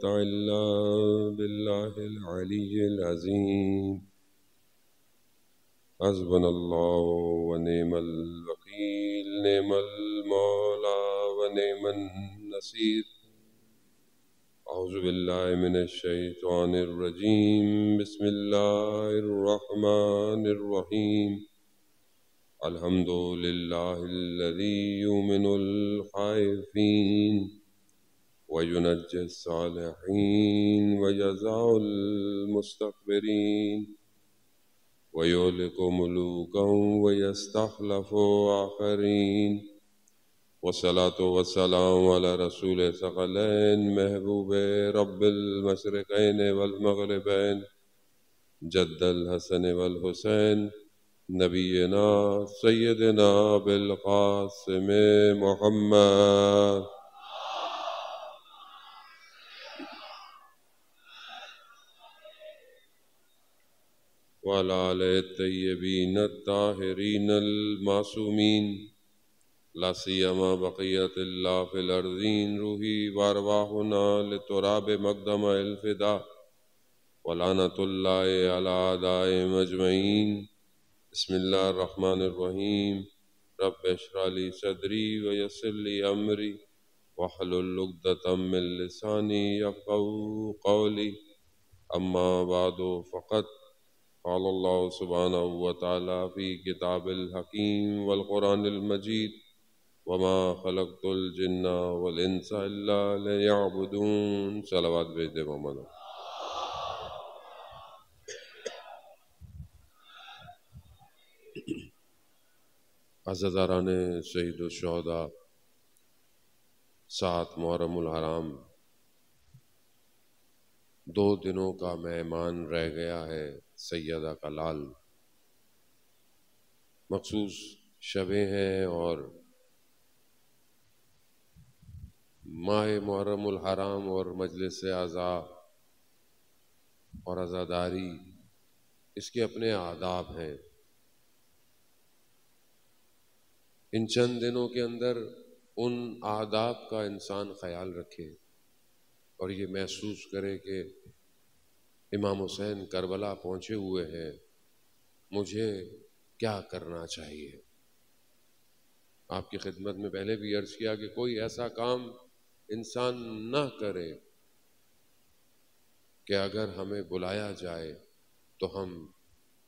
قوة إلا بالله العلي العظيم حسبنا الله ونعم الوكيل نعم المولى ونعم النصير أعوذ بالله من الشيطان الرجيم بسم الله الرحمن الرحيم الحمد لله الذي يؤمن الخائفين وينجي الصالحين ويجزع المستكبرين ويهلك ملوكا ويستخلف آخرين والصلاة والسلام على رسول ثقلين محبوب رب المشرقين والمغربين جد الحسن والحسين نبينا سيدنا بالقاسم محمد وعلى آله الطيبين الطاهرين المعصومين لا سيما بقية الله في الأرضين روحي وأرواحنا لتراب مقدم الفداء ولعنة الله على أعدائهم أجمعين بسم الله الرحمن الرحيم رب اشرح لي صدري ويسر لي أمري واحلل عقدة من لساني يفقهوا قولي أما بعد فقد قال الله سبحانه وتعالى في كتاب الحكيم والقرآن المجيد وما خلقت الجن والإنس إلا ليعبدون صلوات بھیج دے محمد عزیزاران شہید الشہداء 7 محرم الحرام 2 دنوں کا مہمان رہ گیا ہے سیدہ کا لال مخصوص شبیں ہیں اور ماہ محرم الحرام اور مجلس عزا اور عزاداری اس کے اپنے آداب ہیں ان چند دنوں کے اندر ان آداب کا انسان خیال رکھے اور یہ محسوس کرے کہ امام حسین کربلا پہنچے ہوئے ہیں مجھے کیا کرنا چاہیے آپ کی خدمت میں پہلے بھی عرض کیا کہ کوئی ایسا کام انسان نہ کرے کہ اگر ہمیں بلایا جائے تو ہم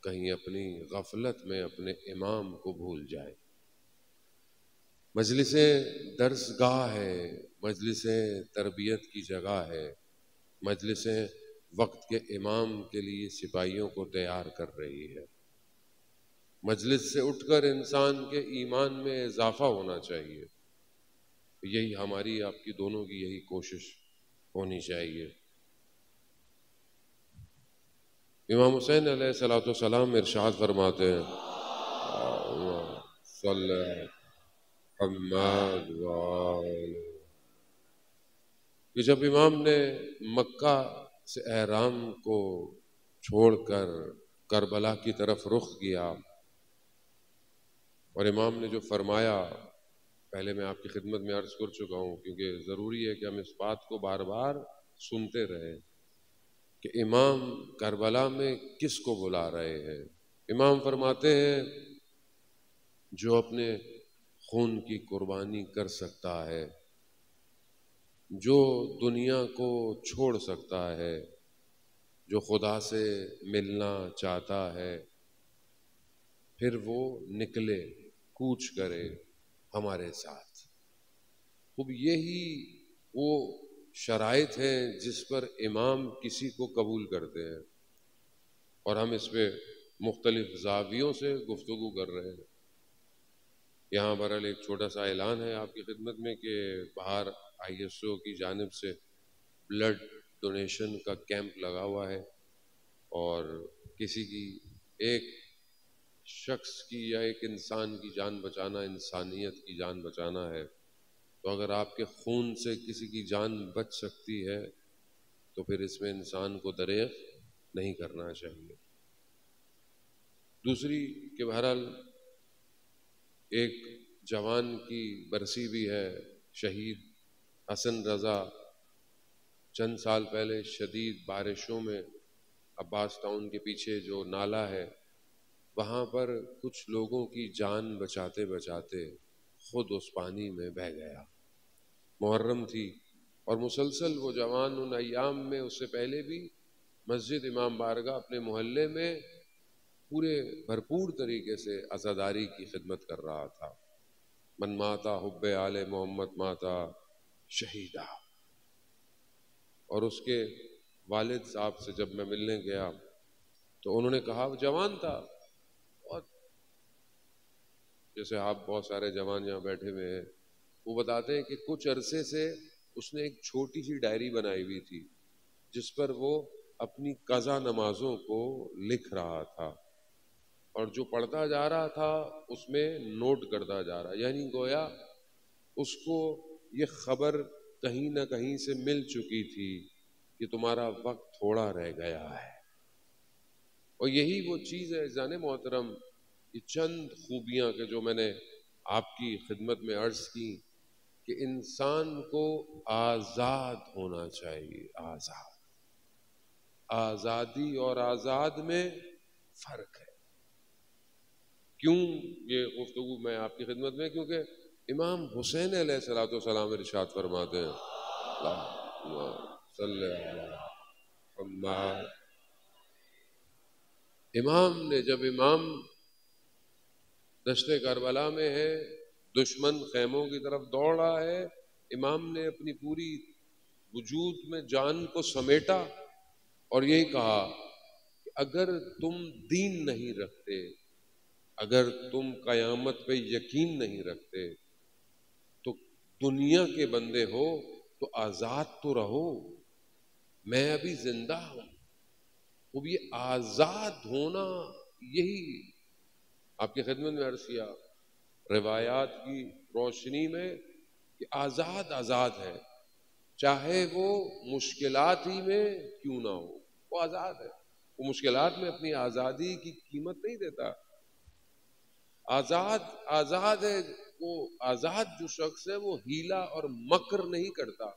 کہیں اپنی غفلت میں اپنے امام کو بھول جائیں مجلس درس گاہ ہے مجلس تربیت کی جگہ ہے مجلس وقت کے امام کے لیے سپاہیوں کو تیار کر رہی ہے مجلس سے اٹھ کر انسان کے ایمان میں اضافہ ہونا چاہیے یہی ہماری آپ کی دونوں کی یہی کوشش ہونی چاہیے امام حسین علیہ الصلوۃ والسلام ارشاد فرماتے ہیں صلی محمد کہ جب امام نے مکہ سے احرام کو چھوڑ کر کربلا کی طرف رخ کیا اور امام نے جو فرمایا پہلے میں آپ کی خدمت میں عرض کر چکا ہوں کیونکہ ضروری ہے کہ ہم اس بات کو بار بار سنتے رہیں کہ امام کربلا میں کس کو بلا رہے ہیں امام فرماتے ہیں جو اپنے خون کی قربانی کر سکتا ہے جو دنیا کو چھوڑ سکتا ہے جو خدا سے ملنا چاہتا ہے پھر وہ نکلے کوچ کرے ہمارے ساتھ اب یہی وہ شرائط ہیں جس پر امام کسی کو قبول کرتے ہیں اور ہم اس پہ مختلف زاویوں سے گفتگو کر رہے ہیں یہاں برحال ایک چھوٹا سا اعلان ہے آپ کی خدمت میں کہ باہر ISO کی جانب سے بلڈ ڈونیشن کا کیمپ لگا ہوا ہے اور کسی کی ایک شخص کی یا ایک انسان کی جان بچانا انسانیت کی جان بچانا ہے تو اگر آپ کے خون سے کسی کی جان بچ سکتی ہے تو پھر اس میں انسان کو دریغ نہیں کرنا چاہیے دوسری کہ بہرحال ایک جوان کی برسی بھی ہے شہید حسن رضا چند سال پہلے شدید بارشوں میں عباس ٹاؤن کے پیچھے جو نالا ہے وہاں پر کچھ لوگوں کی جان بچاتے بچاتے خود اس پانی میں بہہ گیا۔ محرم تھی اور مسلسل وہ جوان ان ایام میں، اس سے پہلے بھی مسجد امام بارگاہ اپنے محلے میں پورے بھرپور طریقے سے عزاداری کی خدمت کر رہا تھا۔ من ماتا حب آل محمد ماتا شہیدہ۔ اور اس کے والد صاحب سے جب میں ملنے گیا تو انہوں نے کہا، وہ جوان تھا، اور جیسے آپ بہت سارے جوان یہاں بیٹھے ہوئے ہیں، وہ بتاتے ہیں کہ کچھ عرصے سے اس نے ایک چھوٹی سی ڈائری بنائی ہوئی تھی جس پر وہ اپنی قضا نمازوں کو لکھ رہا تھا، اور جو پڑھتا جا رہا تھا اس میں نوٹ کرتا جا رہا، یعنی گویا اس کو یہ خبر کہیں نہ کہیں سے مل چکی تھی کہ تمہارا وقت تھوڑا رہ گیا ہے۔ اور یہی وہ چیز ہے جان محترم، یہ چند خوبیاں کہ جو میں نے آپ کی خدمت میں عرض کی کہ انسان کو آزاد ہونا چاہیے۔ آزادی اور آزاد میں فرق ہے۔ کیوں یہ گفتگو میں آپ کی خدمت میں؟ کیونکہ امام حسین علیہ الصلوۃ والسلام ارشاد فرماتے ہیں، اللہم صلی علی محمد، امام نے جب امام دشت کربلا میں ہے، دشمن خیموں کی طرف دوڑ رہا ہے، امام نے اپنی پوری وجود میں جان کو سمیٹا اور یہی کہا کہ اگر تم دین نہیں رکھتے، اگر تم قیامت پہ یقین نہیں رکھتے تو دنیا کے بندے ہو تو آزاد تو رہو، میں ابھی زندہ ہوں۔ اب یہ آزاد ہونا، یہی آپ کی خدمت میں عرض کیا روایات کی روشنی میں کہ آزاد ہے، چاہے وہ مشکلات ہی میں کیوں نہ ہو، وہ آزاد ہے۔ وہ مشکلات میں اپنی آزادی کی قیمت نہیں دیتا۔ آزاد ہے وہ، آزاد جو شخص ہے وہ ہیلا اور مکر نہیں کرتا،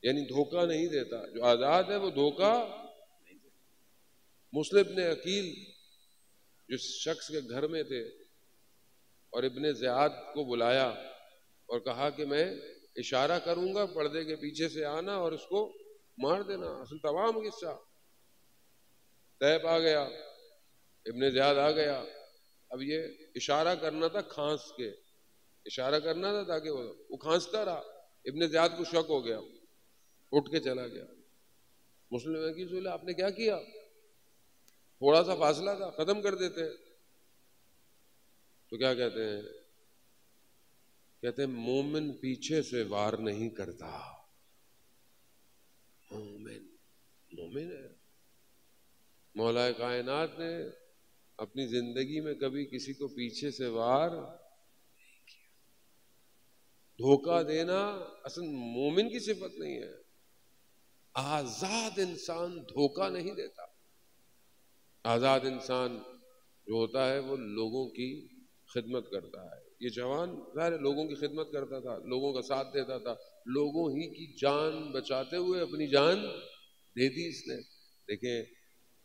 یعنی دھوکہ نہیں دیتا۔ جو آزاد ہے وہ دھوکہ نہیں دیتا۔ مسلم نے عقیل جس شخص کے گھر میں تھے اور ابن زیاد کو بلایا اور کہا کہ میں اشارہ کروں گا، پردے کے پیچھے سے آنا اور اس کو مار دینا۔ اصل تمام قصہ طیب آ گیا، ابن زیاد آ گیا، اب یہ اشارہ کرنا تھا، کھانس کے اشارہ کرنا تھا تاکہ وہ کھانستا رہا۔ ابن زیاد کو شک ہو گیا، اٹھ کے چلا گیا۔ مسلم نے کی سولہ، آپ نے کیا کیا؟ تھوڑا سا فاصلہ تھا، ختم کر دیتے۔ تو کیا کہتے ہیں؟ کہتے ہیں مومن پیچھے سے وار نہیں کرتا۔ مومن ہے۔ مولا کائنات نے اپنی زندگی میں کبھی کسی کو پیچھے سے وار نہیں کیا۔ دھوکہ دینا اصل مومن کی صفت نہیں ہے۔ آزاد انسان دھوکہ نہیں دیتا۔ آزاد انسان جو ہوتا ہے وہ لوگوں کی خدمت کرتا ہے۔ یہ جوان ظاہر لوگوں کی خدمت کرتا تھا، لوگوں کا ساتھ دیتا تھا، لوگوں ہی کی جان بچاتے ہوئے اپنی جان دے دی اس نے۔ دیکھیں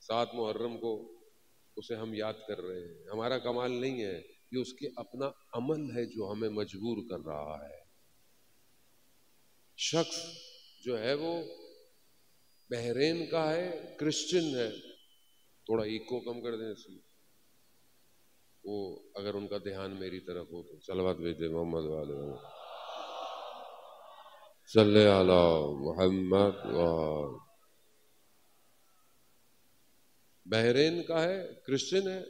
7 محرم کو اسے ہم یاد کر رہے ہیں، ہمارا کمال نہیں ہے، یہ اس کے اپنا عمل ہے جو ہمیں مجبور کر رہا ہے۔ شخص جو ہے وہ بحرین کا ہے، کرسچن ہے، تھوڑا ایکو کم کر دیں اس میں، وہ اگر ان کا دھیان میری طرف ہو تو صلوات بھیجتے محمد والے صلی علی محمد۔ بحرین کا ہے، کرسچن ہے،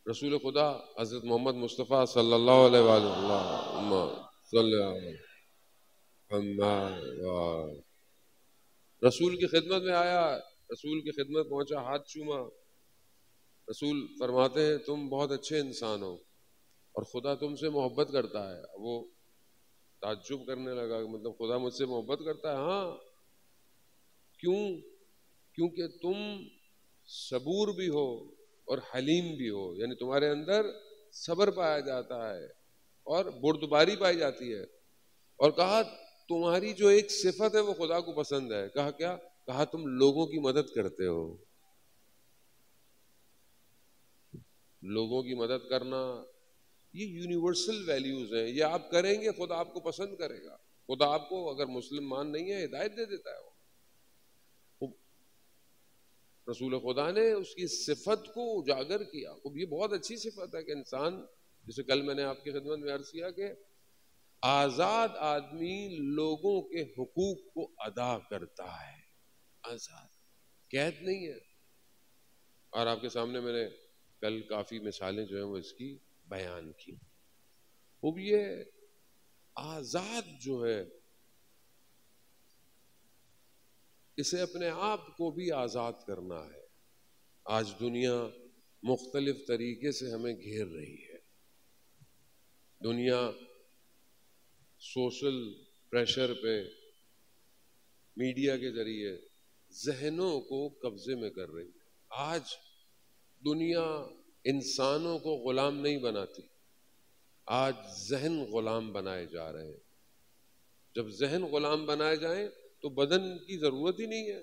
رسول خدا حضرت محمد مصطفیٰ صلی اللہ علیہ وسلم صلی اللہ علیہ وسلم رسول کی خدمت میں آیا، رسول کی خدمت پہنچا، ہاتھ چوما۔ رسول فرماتے ہیں تم بہت اچھے انسان ہو اور خدا تم سے محبت کرتا ہے۔ وہ تعجب کرنے لگا، مطلب خدا مجھ سے محبت کرتا ہے؟ ہاں۔ کیوں؟ کیونکہ تم صبور بھی ہو اور حلیم بھی ہو، یعنی تمہارے اندر صبر پایا جاتا ہے اور بردباری پائی جاتی ہے۔ اور کہا تمہاری جو ایک صفت ہے وہ خدا کو پسند ہے. کہا کیا؟ کہا تم لوگوں کی مدد کرتے ہو. لوگوں کی مدد کرنا یہ یونیورسل ویلیوز ہیں. یہ آپ کریں گے خدا آپ کو پسند کرے گا. خدا آپ کو اگر مسلمان نہیں ہے ہدایت دے دیتا ہے. رسول خدا نے اس کی صفت کو اجاگر کیا. یہ بہت اچھی صفت ہے کہ انسان، جیسے کل میں نے آپ کی خدمت میں عرض کیا کہ آزاد آدمی لوگوں کے حقوق کو ادا کرتا ہے. آزاد، قید نہیں ہے. اور آپ کے سامنے میں نے کل کافی مثالیں جو ہیں وہ اس کی بیان کی. وہ بھی یہ آزاد جو ہے اسے اپنے آپ کو بھی آزاد کرنا ہے. آج دنیا مختلف طریقے سے ہمیں گھیر رہی ہے. دنیا سوشل پریشر پہ میڈیا کے ذریعے ذہنوں کو قبضے میں کر رہی ہے. آج دنیا انسانوں کو غلام نہیں بناتی، آج ذہن غلام بنائے جا رہے ہیں. جب ذہن غلام بنائے جائیں تو بدن کی ضرورت ہی نہیں ہے.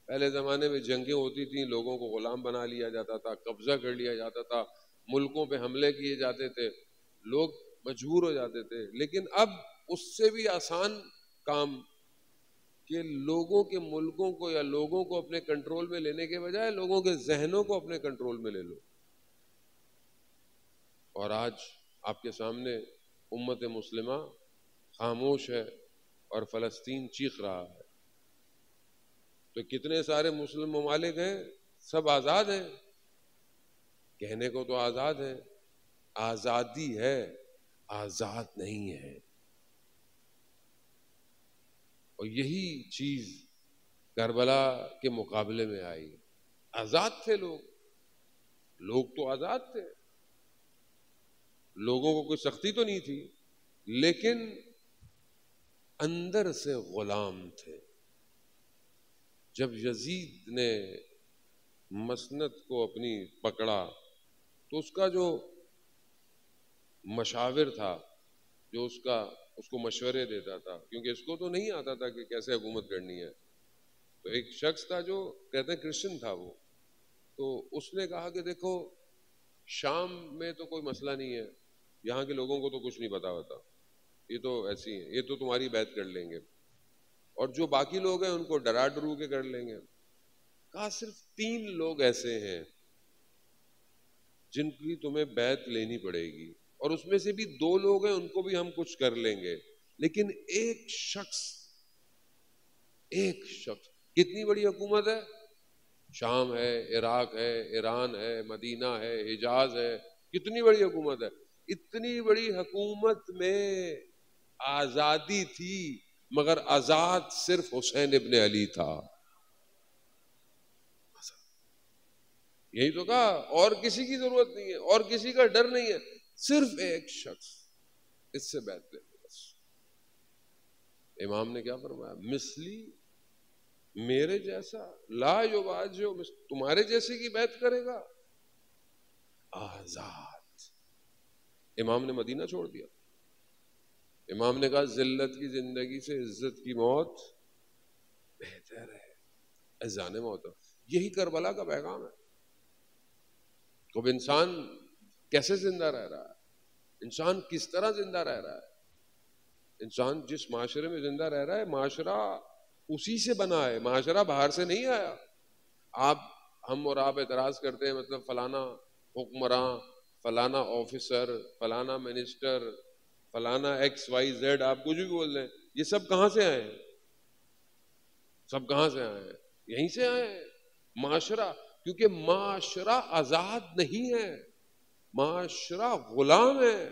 پہلے زمانے میں جنگیں ہوتی تھیں، لوگوں کو غلام بنا لیا جاتا تھا، قبضہ کر لیا جاتا تھا، ملکوں پہ حملے کیے جاتے تھے، لوگ مجبور ہو جاتے تھے. لیکن اب اس سے بھی آسان کام کہ لوگوں کے ملکوں کو یا لوگوں کو اپنے کنٹرول میں لینے کے بجائے لوگوں کے ذہنوں کو اپنے کنٹرول میں لے لو. اور آج آپ کے سامنے امت مسلمہ خاموش ہے اور فلسطین چیخ رہا ہے. تو کتنے سارے مسلم ممالک ہیں، سب آزاد ہیں. کہنے کو تو آزاد ہیں، آزادی ہے، آزاد نہیں ہے. اور یہی چیز کربلا کے مقابلے میں آئی. آزاد تھے لوگ، لوگ تو آزاد تھے، لوگوں کو کوئی سختی تو نہیں تھی، لیکن اندر سے غلام تھے. جب یزید نے مسند کو اپنی پکڑا تو اس کا جو مشاور تھا، جو اس کو مشورے دیتا تھا، کیونکہ اس کو تو نہیں آتا تھا کہ کیسے حکومت کرنی ہے، تو ایک شخص تھا جو کہتے ہیں کرسچن تھا وہ. تو اس نے کہا کہ دیکھو شام میں تو کوئی مسئلہ نہیں ہے، یہاں کے لوگوں کو تو کچھ نہیں پتا ہوتا، یہ تو ایسی ہیں، یہ تو تمہاری بیعت کر لیں گے، اور جو باقی لوگ ہیں ان کو ڈرا ڈرو کے کر لیں گے. کہا صرف 3 لوگ ایسے ہیں جن کی تمہیں بیعت لینی پڑے گی، اور اس میں سے بھی 2 لوگ ہیں ان کو بھی ہم کچھ کر لیں گے، لیکن ایک شخص کتنی بڑی حکومت ہے، شام ہے، عراق ہے، ایران ہے، مدینہ ہے، حجاز ہے، کتنی بڑی حکومت ہے. اتنی بڑی حکومت میں آزادی تھی، مگر آزاد صرف حسین ابن علی تھا. یہی تو کہا، اور کسی کی ضرورت نہیں ہے، اور کسی کا ڈر نہیں ہے، صرف ایک شخص، اس سے بیعت لے لو بس. امام نے کیا فرمایا؟ مثلی، میرے جیسا، لا یواجہ، تمہارے جیسے کی بیعت کرے گا، آزاد. امام نے مدینہ چھوڑ دیا. امام نے کہا ذلت کی زندگی سے عزت کی موت بہتر ہے. اذان موت، یہی کربلا کا پیغام ہے. اب انسان کیسے زندہ رہ رہا ہے، انسان کس طرح زندہ رہ رہا ہے. انسان جس معاشرے میں زندہ رہ رہا ہے، معاشرہ اسی سے بنا ہے، معاشرہ باہر سے نہیں آیا. ہم اور آپ اعتراض کرتے ہیں مطلب فلانا حکمراں، فلانا آفیسر، فلانا منسٹر، فلانا ایکس وائی زیڈ، آپ کچھ بھی بول دیں، یہ سب کہاں سے آئے ہیں؟ سب کہاں سے آئے ہیں؟ یہیں سے آئے ہیں. معاشرہ، کیونکہ معاشرہ آزاد نہیں ہے، معاشرہ غلام ہے.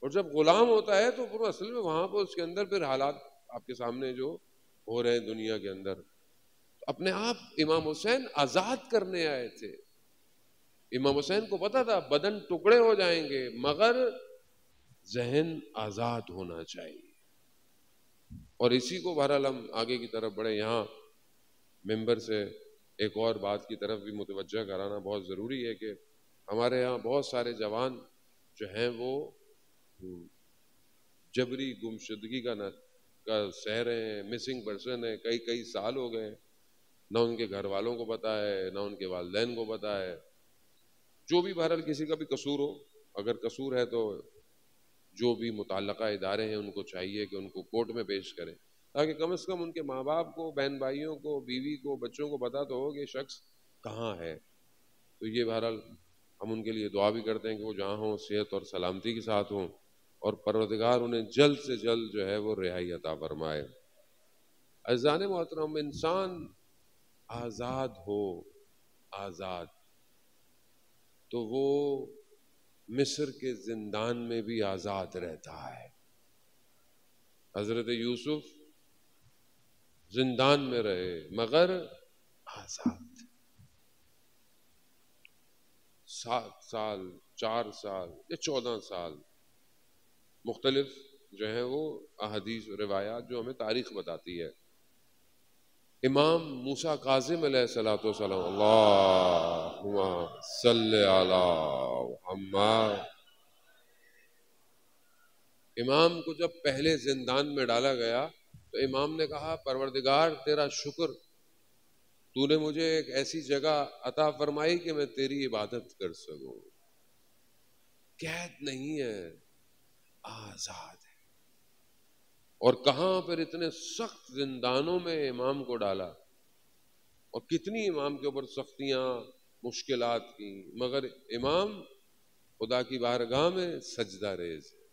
اور جب غلام ہوتا ہے تو پھر اصل میں وہاں پر اس کے اندر پھر حالات آپ کے سامنے جو ہو رہے ہیں دنیا کے اندر. اپنے آپ امام حسین آزاد کرنے آئے تھے. امام حسین کو پتا تھا بدن ٹکڑے ہو جائیں گے مگر ذہن آزاد ہونا چاہیے. اور اسی کو بہرحال ہم آگے کی طرف بڑھے. یہاں ممبر سے ایک اور بات کی طرف بھی متوجہ کرانا بہت ضروری ہے کہ ہمارے یہاں بہت سارے جوان جو ہیں وہ جبری گمشدگی کا کا سہ رہے ہیں، مسنگ پرسن ہے، کئی سال ہو گئے، نہ ان کے گھر والوں کو پتا ہے، نہ ان کے والدین کو پتا ہے. جو بھی بہرحال کسی کا بھی قصور ہو، اگر قصور ہے تو جو بھی متعلقہ ادارے ہیں ان کو چاہیے کہ ان کو کورٹ میں پیش کریں، تاکہ کم از کم ان کے ماں باپ کو، بہن بھائیوں کو، بیوی کو، بچوں کو پتا تو ہو کہ شخص کہاں ہے. تو یہ بہرحال ہم ان کے لیے دعا بھی کرتے ہیں کہ وہ جہاں ہوں صحت اور سلامتی کے ساتھ ہوں، اور پروردگار انہیں جلد سے جلد جو ہے وہ رہائی عطا فرمائے. عزیزان محترم، انسان آزاد ہو، آزاد، تو وہ مصر کے زندان میں بھی آزاد رہتا ہے. حضرت یوسف زندان میں رہے مگر آزاد. 7 سال، 4 سال یا 14 سال، مختلف جو ہیں وہ احادیث روایات جو ہمیں تاریخ بتاتی ہے. امام موسیٰ کاظم علیہ الصلوۃ والسلام، اللہم صلی علی محمد، امام کو جب پہلے زندان میں ڈالا گیا تو امام نے کہا پروردگار تیرا شکر، تو نے مجھے ایک ایسی جگہ عطا فرمائی کہ میں تیری عبادت کر سکوں. قید نہیں ہے، آزاد ہے. اور کہاں پھر اتنے سخت زندانوں میں امام کو ڈالا، اور کتنی امام کے اوپر سختیاں، مشکلات کی، مگر امام خدا کی بارگاہ میں سجدہ ریز ہے.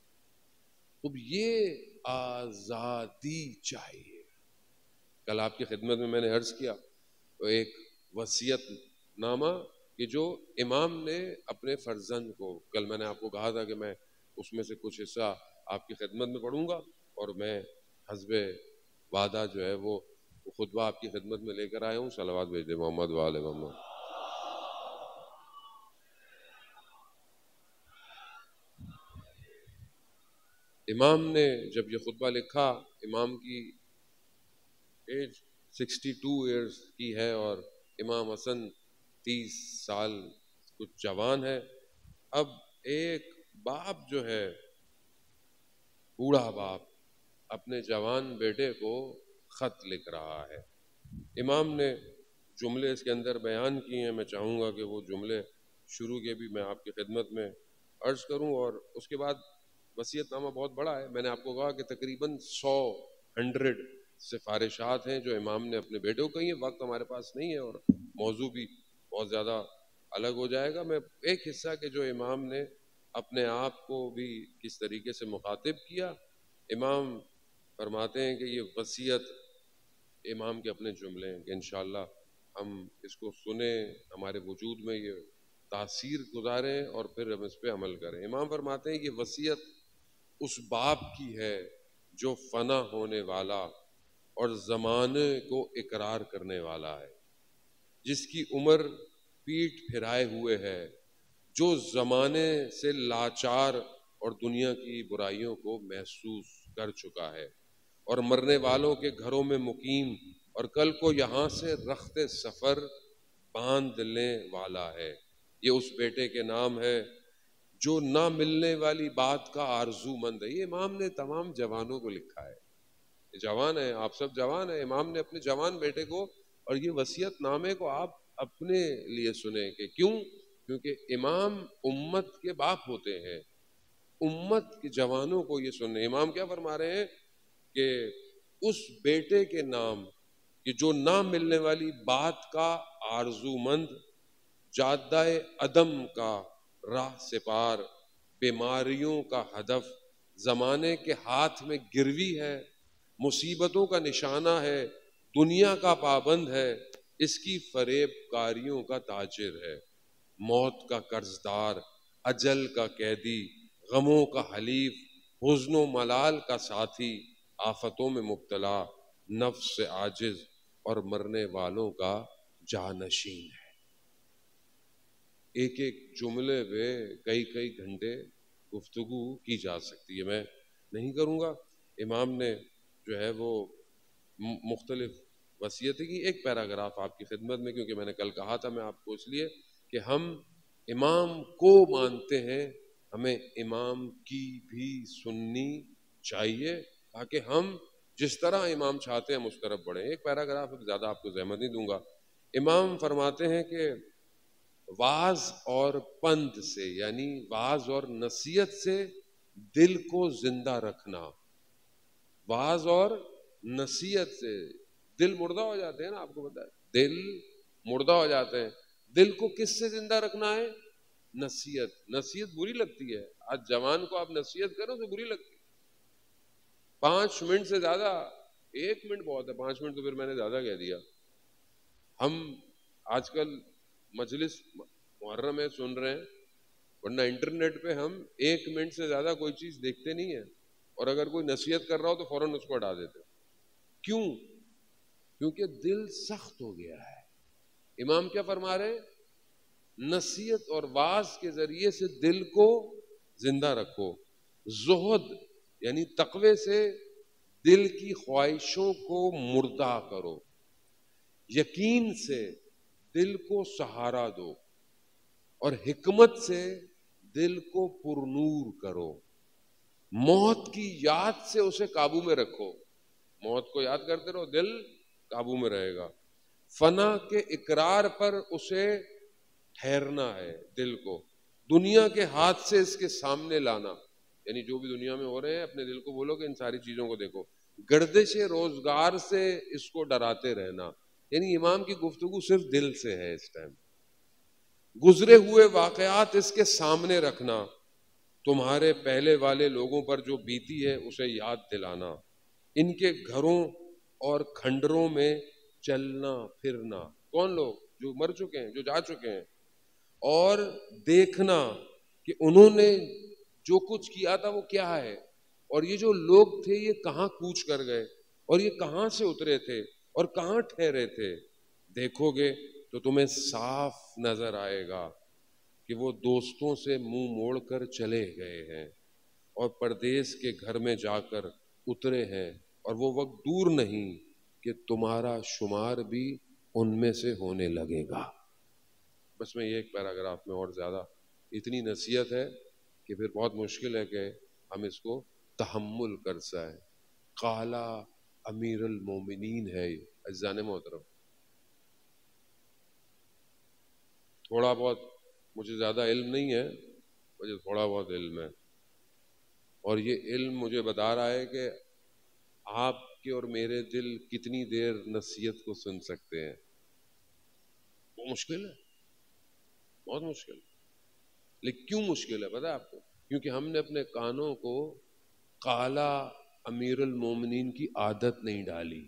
اب یہ آزادی چاہیے. کل آپ کی خدمت میں نے عرض کیا تو ایک وصیت نامہ کہ جو امام نے اپنے فرزند کو، کل میں نے آپ کو کہا تھا کہ میں اس میں سے کچھ حصہ آپ کی خدمت میں پڑھوں گا، اور میں حسب وعدہ جو ہے وہ خطبہ آپ کی خدمت میں لے کر آیا ہوں. صلوات بھیج دے محمد وآل محمد. امام نے جب یہ خطبہ لکھا، امام کی ایج 62 ایئرز کی ہے، اور امام حسن 30 سال کچھ جوان ہے. اب ایک باپ جو ہے، بوڑھا باپ، اپنے جوان بیٹے کو خط لکھ رہا ہے. امام نے جملے اس کے اندر بیان کیے ہیں، میں چاہوں گا کہ وہ جملے شروع کے بھی میں آپ کی خدمت میں عرض کروں، اور اس کے بعد وصیت نامہ بہت بڑا ہے. میں نے آپ کو کہا کہ تقریباً 100 سفارشات ہیں جو امام نے اپنے بیٹے کو کہی ہیں. وقت ہمارے پاس نہیں ہے اور موضوع بھی بہت زیادہ الگ ہو جائے گا. میں ایک حصہ کہ جو امام نے اپنے آپ کو بھی کس طریقے سے مخاطب کیا. امام فرماتے ہیں کہ یہ وصیت امام کے اپنے جملے ہیں کہ انشاءاللہ ہم اس کو سنیں، ہمارے وجود میں یہ تاثیر گزاریں اور پھر ہم اس پہ عمل کریں. امام فرماتے ہیں کہ وصیت اس باپ کی ہے جو فنا ہونے والا اور زمانے کو اقرار کرنے والا ہے، جس کی عمر پیٹھ پھرائے ہوئے ہے، جو زمانے سے لاچار اور دنیا کی برائیوں کو محسوس کر چکا ہے، اور مرنے والوں کے گھروں میں مقیم، اور کل کو یہاں سے رخت سفر باندھنے والا ہے. یہ اس بیٹے کے نام ہے جو نہ ملنے والی بات کا آرزو مند ہے. یہ امام نے تمام جوانوں کو لکھا ہے. جوان ہیں آپ سب، جوان ہیں. امام نے اپنے جوان بیٹے کو، اور یہ وصیت نامے کو آپ اپنے لیے سنیں کہ کیوں؟ کیونکہ امام امت کے باپ ہوتے ہیں. امت کے جوانوں کو یہ سننے. امام کیا فرما رہے ہیں کہ اس بیٹے کے نام کہ جو نہ ملنے والی بات کا آرزو مند، جادہ عدم کا راہ سپار، بیماریوں کا ہدف، زمانے کے ہاتھ میں گروی ہے، مصیبتوں کا نشانہ ہے، دنیا کا پابند ہے، اس کی فریب کاریوں کا تاجر ہے، موت کا قرضدار، اجل کا قیدی، غموں کا حلیف، حزن و ملال کا ساتھی، آفتوں میں مبتلا، نفس سے عاجز اور مرنے والوں کا جانشین ہے. ایک ایک جملے پہ کئی گھنٹے گفتگو کی جا سکتی ہے، میں نہیں کروں گا. امام نے جو ہے وہ مختلف وصیتیں کی. ایک پیراگراف آپ کی خدمت میں، کیونکہ میں نے کل کہا تھا میں آپ کو اس لیے کہ ہم امام کو مانتے ہیں، ہمیں امام کی بھی سننی چاہیے تاکہ ہم جس طرح امام چاہتے ہیں ہم اس طرف بڑھیں. ایک پیراگراف زیادہ آپ کو زحمت نہیں دوں گا. امام فرماتے ہیں کہ واعظ اور پند سے یعنی واعظ اور نصیحت سے دل کو زندہ رکھنا. واعظ اور نصیحت سے دل مردہ ہو جاتے ہیں نا, آپ کو پتا ہے دل مردہ ہو جاتے ہیں. دل کو کس سے زندہ رکھنا ہے؟ نصیحت. نصیحت بری لگتی ہے, آج جوان کو آپ نصیحت کرو تو بری لگتی ہے. 5 منٹ سے زیادہ, 1 منٹ بہت ہے, 5 منٹ تو پھر میں نے زیادہ کہہ دیا. ہم آج کل مجلس محرم ہے سن رہے ہیں, ورنہ انٹرنیٹ پہ ہم 1 منٹ سے زیادہ کوئی چیز دیکھتے نہیں ہیں, اور اگر کوئی نصیحت کر رہا ہو تو فوراً اس کو ہٹا دیتے. کیوں؟ کیونکہ دل سخت ہو گیا ہے. امام کیا فرما رہے ہیں؟ نصیحت اور واعظ کے ذریعے سے دل کو زندہ رکھو. زہد یعنی تقوی سے دل کی خواہشوں کو مردہ کرو. یقین سے دل کو سہارا دو, اور حکمت سے دل کو پرنور کرو. موت کی یاد سے اسے قابو میں رکھو. موت کو یاد کرتے رہو, دل قابو میں رہے گا. فنا کے اقرار پر اسے ٹھہرنا ہے دل کو. دنیا کے ہاتھ سے اس کے سامنے لانا, یعنی جو بھی دنیا میں ہو رہے ہیں اپنے دل کو بولو کہ ان ساری چیزوں کو دیکھو. گردش روزگار سے اس کو ڈراتے رہنا, یعنی امام کی گفتگو صرف دل سے ہے اس ٹائم. گزرے ہوئے واقعات اس کے سامنے رکھنا. تمہارے پہلے والے لوگوں پر جو بیتی ہے اسے یاد دلانا. ان کے گھروں اور کھنڈروں میں چلنا پھرنا. کون لوگ؟ جو مر چکے ہیں, جو جا چکے ہیں. اور دیکھنا کہ انہوں نے جو کچھ کیا تھا وہ کیا ہے, اور یہ جو لوگ تھے یہ کہاں کوچ کر گئے, اور یہ کہاں سے اترے تھے اور کہاں ٹھہرے تھے. دیکھو گے تو تمہیں صاف نظر آئے گا کہ وہ دوستوں سے منہ موڑ کر چلے گئے ہیں اور پردیس کے گھر میں جا کر اترے ہیں, اور وہ وقت دور نہیں کہ تمہارا شمار بھی ان میں سے ہونے لگے گا. بس میں یہ ایک پیراگراف میں, اور زیادہ اتنی نصیحت ہے کہ پھر بہت مشکل ہے کہ ہم اس کو تحمل کر سکیں. قالا امیر المومنین ہے عزیزان محترم. تھوڑا بہت مجھے زیادہ علم نہیں ہے, مجھے تھوڑا بہت علم ہے, اور یہ علم مجھے بتا رہا ہے کہ آپ کے اور میرے دل کتنی دیر نصیحت کو سن سکتے ہیں. وہ مشکل ہے, بہت مشکل. لیکن کیوں مشکل ہے پتہ ہے آپ کو؟ کیونکہ ہم نے اپنے کانوں کو قالا امیر المومنین کی عادت نہیں ڈالی.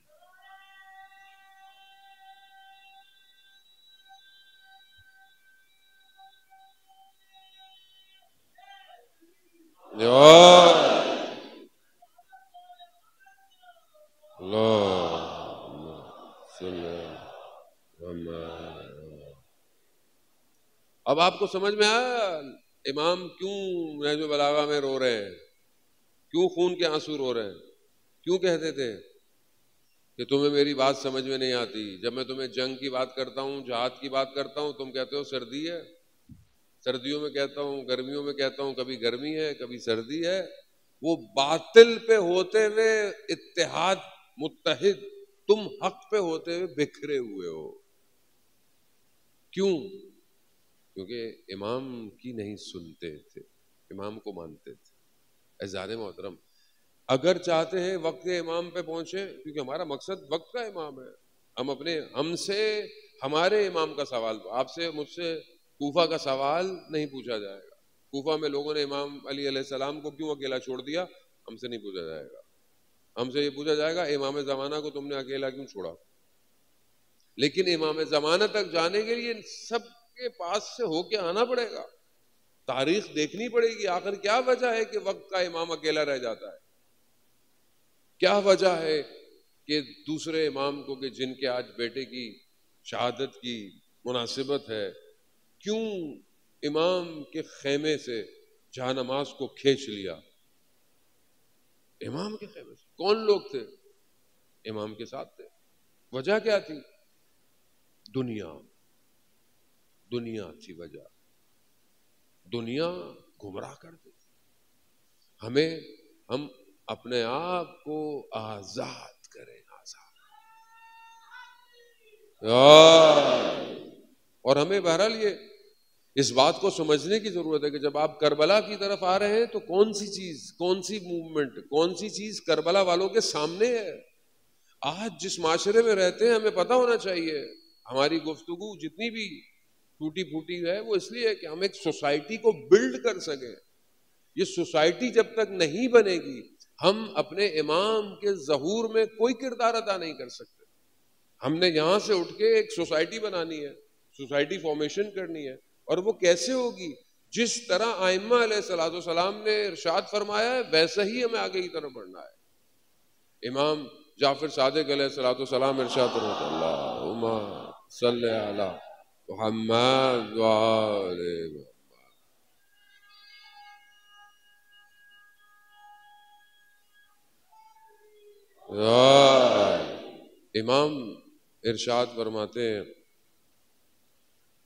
اب آپ کو سمجھ میں آیا امام کیوں نہج البلاغہ میں رو رہے ہیں, کیوں خون کے آنسو رو رہے ہیں. کیوں کہتے تھے کہ تمہیں میری بات سمجھ میں نہیں آتی؟ جب میں تمہیں جنگ کی بات کرتا ہوں, جہاد کی بات کرتا ہوں, تم کہتے ہو سردی ہے. سردیوں میں کہتا ہوں, گرمیوں میں کہتا ہوں, کبھی گرمی ہے کبھی سردی ہے. وہ باطل پہ ہوتے ہوئے اتحاد متحد, تم حق پہ ہوتے ہوئے بکھرے ہوئے ہو. کیوں؟ کیونکہ امام کی نہیں سنتے تھے, امام کو مانتے تھے. عزیزان محترم, اگر چاہتے ہیں وقت امام پہ پہنچے, کیونکہ ہمارا مقصد وقت کا امام ہے. ہم سے ہمارے امام کا سوال, آپ سے مجھ سے کوفہ کا سوال نہیں پوچھا جائے گا. کوفہ میں لوگوں نے امام علی علیہ السلام کو کیوں اکیلا چھوڑ دیا, ہم سے نہیں پوچھا جائے گا. ہم سے یہ پوچھا جائے گا امام زمانہ کو تم نے اکیلا کیوں چھوڑا. لیکن امام زمانہ تک جانے کے لیے سب کے پاس سے ہو کے آنا پڑے گا. تاریخ دیکھنی پڑے گی, آخر کیا وجہ ہے کہ وقت کا امام اکیلا رہ جاتا ہے. کیا وجہ ہے کہ دوسرے امام کو, کہ جن کے آج بیٹے کی شہادت کی مناسبت ہے, کیوں امام کے خیمے سے جہاں نماز کو کھینچ لیا؟ امام کے خیمے سے کون لوگ تھے؟ امام کے ساتھ تھے. وجہ کیا تھی؟ دنیا تھی وجہ. دنیا گمراہ کر دیتی ہمیں. ہم اپنے آپ کو آزاد کریں، آزاد۔ اور ہمیں بہرحال یہ اس بات کو سمجھنے کی ضرورت ہے کہ جب آپ کربلا کی طرف آ رہے ہیں تو کون سی چیز، کون سی موومنٹ، کون سی چیز کربلا والوں کے سامنے ہے۔ آج جس معاشرے میں رہتے ہیں ہمیں پتہ ہونا چاہیے، ہماری گفتگو جتنی بھی ٹوٹی پھوٹی ہے وہ اس لیے ہے کہ ہم ایک سوسائٹی کو بلڈ کر سکیں۔ یہ سوسائٹی جب تک نہیں بنے گی ہم اپنے امام کے ظہور میں کوئی کردار ادا نہیں کر سکتے۔ ہم نے یہاں سے اٹھ کے ایک سوسائٹی بنانی ہے، سوسائٹی فارمیشن کرنی ہے، اور وہ کیسے ہوگی؟ جس طرح ائمہ علیہ الصلوۃ والسلام نے ارشاد فرمایا ہے ویسا ہی ہمیں آگے کی طرف بڑھنا ہے۔ امام جعفر صادق علیہ الصلوۃ والسلام ارشاد فرماتے ہیں اللہم صلی علی محمد وآل محمد۔ امام ارشاد فرماتے ہیں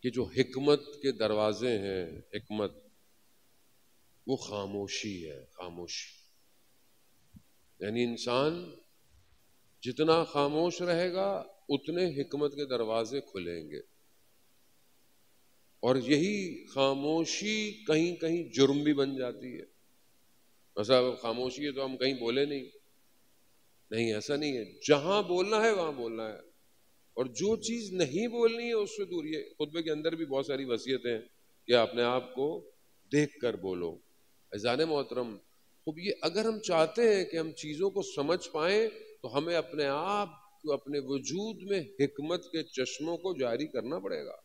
کہ جو حکمت کے دروازے ہیں، حکمت وہ خاموشی ہے، خاموشی۔ یعنی انسان جتنا خاموش رہے گا اتنے حکمت کے دروازے کھلیں گے، اور یہی خاموشی کہیں کہیں جرم بھی بن جاتی ہے۔ مثلا خاموشی ہے تو ہم کہیں بولے نہیں، ایسا نہیں ہے، جہاں بولنا ہے وہاں بولنا ہے، اور جو چیز نہیں بولنی ہے اس سے دور۔ یہ خطبے کے اندر بھی بہت ساری وصیتیں ہیں کہ اپنے آپ کو دیکھ کر بولو۔ عزیزان محترم، خب یہ اگر ہم چاہتے ہیں کہ ہم چیزوں کو سمجھ پائیں تو ہمیں اپنے آپ کو، اپنے وجود میں حکمت کے چشموں کو جاری کرنا پڑے گا۔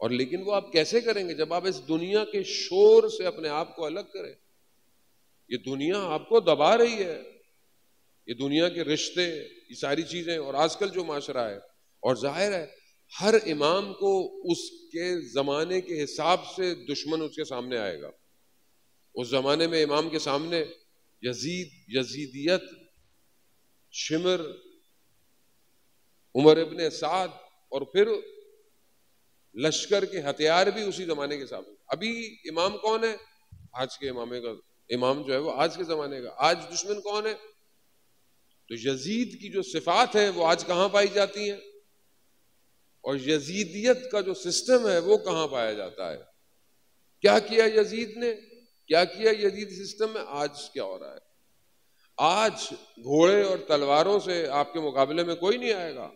اور لیکن وہ آپ کیسے کریں گے؟ جب آپ اس دنیا کے شور سے اپنے آپ کو الگ کریں۔ یہ دنیا آپ کو دبا رہی ہے، یہ دنیا کے رشتے، یہ ساری چیزیں، اور آج کل جو معاشرہ ہے، اور ظاہر ہے ہر امام کو اس کے زمانے کے حساب سے دشمن اس کے سامنے آئے گا۔ اس زمانے میں امام کے سامنے یزیدیت، شمر، عمر ابن سعد، اور پھر لشکر کے ہتھیار بھی اسی زمانے کے سامنے۔ ابھی امام کون ہے؟ آج کے امام جو ہے وہ آج کے زمانے کا۔ آج دشمن کون ہے؟ تو یزید کی جو صفات ہیں وہ آج کہاں پائی جاتی ہیں، اور یزیدیت کا جو سسٹم ہے وہ کہاں پایا جاتا ہے؟ کیا کیا یزید نے، کیا کیا یزید سسٹم میں؟ آج کیا ہو رہا ہے؟ آج گھوڑے اور تلواروں سے آپ کے مقابلے میں کوئی نہیں آئے گا۔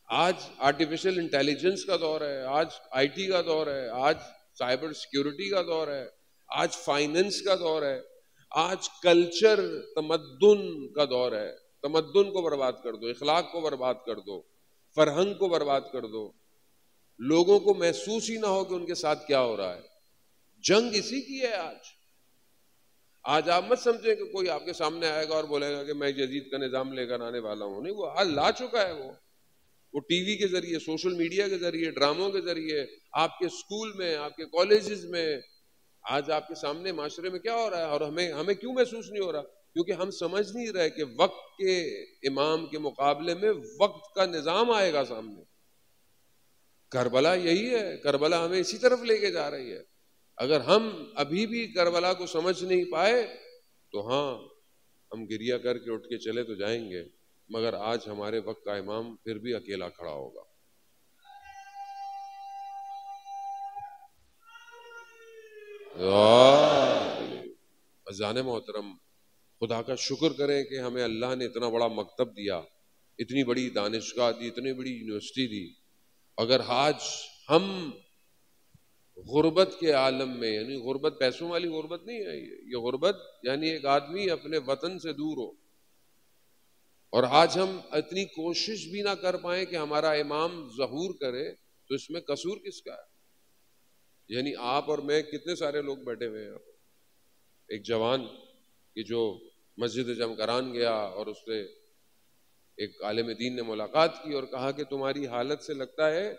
آج آرٹیفیشل انٹیلیجنس کا دور ہے، آج آئی ٹی کا دور ہے، آج سائبر سیکیورٹی کا دور ہے، آج فائننس کا دور ہے، آج کلچر، تمدن کا دور ہے۔ تمدن کو برباد کر دو، اخلاق کو برباد کر دو، فرہنگ کو برباد کر دو، لوگوں کو محسوس ہی نہ ہو کہ ان کے ساتھ کیا ہو رہا ہے۔ جنگ اسی کی ہے آج آپ مت سمجھیں کہ کوئی آپ کے سامنے آئے گا اور بولے گا کہ میں یزید کا نظام لے کر آنے والا ہوں۔ نہیں، وہ حال لا چکا ہے۔ وہ ٹی وی کے ذریعے، سوشل میڈیا کے ذریعے، ڈراموں کے ذریعے، آپ کے اسکول میں، آپ کے کالجز میں، آج آپ کے سامنے معاشرے میں کیا ہو رہا ہے، اور ہمیں کیوں محسوس نہیں ہو رہا؟ کیونکہ ہم سمجھ نہیں رہے کہ وقت کے امام کے مقابلے میں وقت کا نظام آئے گا سامنے۔ کربلا یہی ہے، کربلا ہمیں اسی طرف لے کے جا رہی ہے۔ اگر ہم ابھی بھی کربلا کو سمجھ نہیں پائے تو ہاں، ہم گریہ کر کے اٹھ کے چلے تو جائیں گے، مگر آج ہمارے وقت کا امام پھر بھی اکیلا کھڑا ہوگا۔ عزیزان محترم، خدا کا شکر کریں کہ ہمیں اللہ نے اتنا بڑا مکتب دیا، اتنی بڑی دانشگاہ دی، اتنی بڑی یونیورسٹی دی۔ اگر آج ہم غربت کے عالم میں، یعنی غربت پیسوں والی غربت نہیں ہے، یہ غربت یعنی ایک آدمی اپنے وطن سے دور ہو، اور آج ہم اتنی کوشش بھی نہ کر پائیں کہ ہمارا امام ظہور کرے، تو اس میں قصور کس کا ہے؟ یعنی آپ اور میں، کتنے سارے لوگ بیٹھے ہوئے ہیں۔ ایک جوان کہ جو مسجد جمکران گیا اور اس سے ایک عالم دین نے ملاقات کی اور کہا کہ تمہاری حالت سے لگتا ہے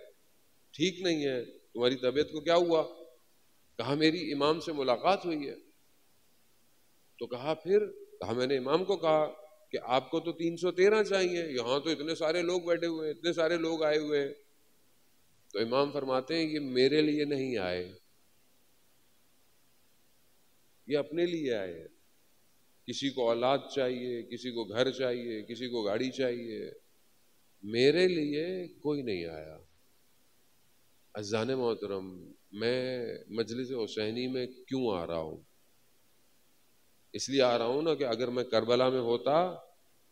ٹھیک نہیں ہے، تمہاری طبیعت کو کیا ہوا؟ کہا میری امام سے ملاقات ہوئی ہے۔ تو کہا پھر؟ کہا میں نے امام کو کہا کہ آپ کو تو 313 چاہیے، یہاں تو اتنے سارے لوگ بیٹھے ہوئے ہیں، اتنے سارے لوگ آئے ہوئے ہیں۔ تو امام فرماتے ہیں یہ میرے لیے نہیں آئے، یہ اپنے لیے آئے ہیں۔ کسی کو اولاد چاہیے، کسی کو گھر چاہیے، کسی کو گاڑی چاہیے، میرے لیے کوئی نہیں آیا۔ عزیزان محترم، میں مجلس حسینی میں کیوں آ رہا ہوں؟ اس لیے آ رہا ہوں نا کہ اگر میں کربلا میں ہوتا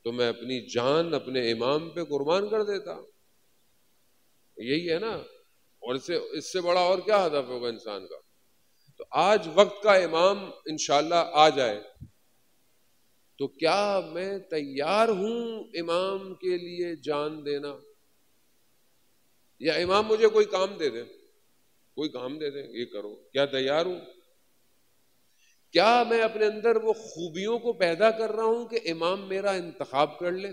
تو میں اپنی جان اپنے امام پہ قربان کر دیتا۔ یہی ہے نا، اور اس سے بڑا اور کیا ہدف ہوگا انسان کا؟ تو آج وقت کا امام انشاءاللہ آ جائے تو کیا میں تیار ہوں امام کے لیے جان دینا؟ یا امام مجھے کوئی کام دے دے، کوئی کام دے دے یہ کرو، کیا تیار ہوں؟ کیا میں اپنے اندر وہ خوبیوں کو پیدا کر رہا ہوں کہ امام میرا انتخاب کر لے،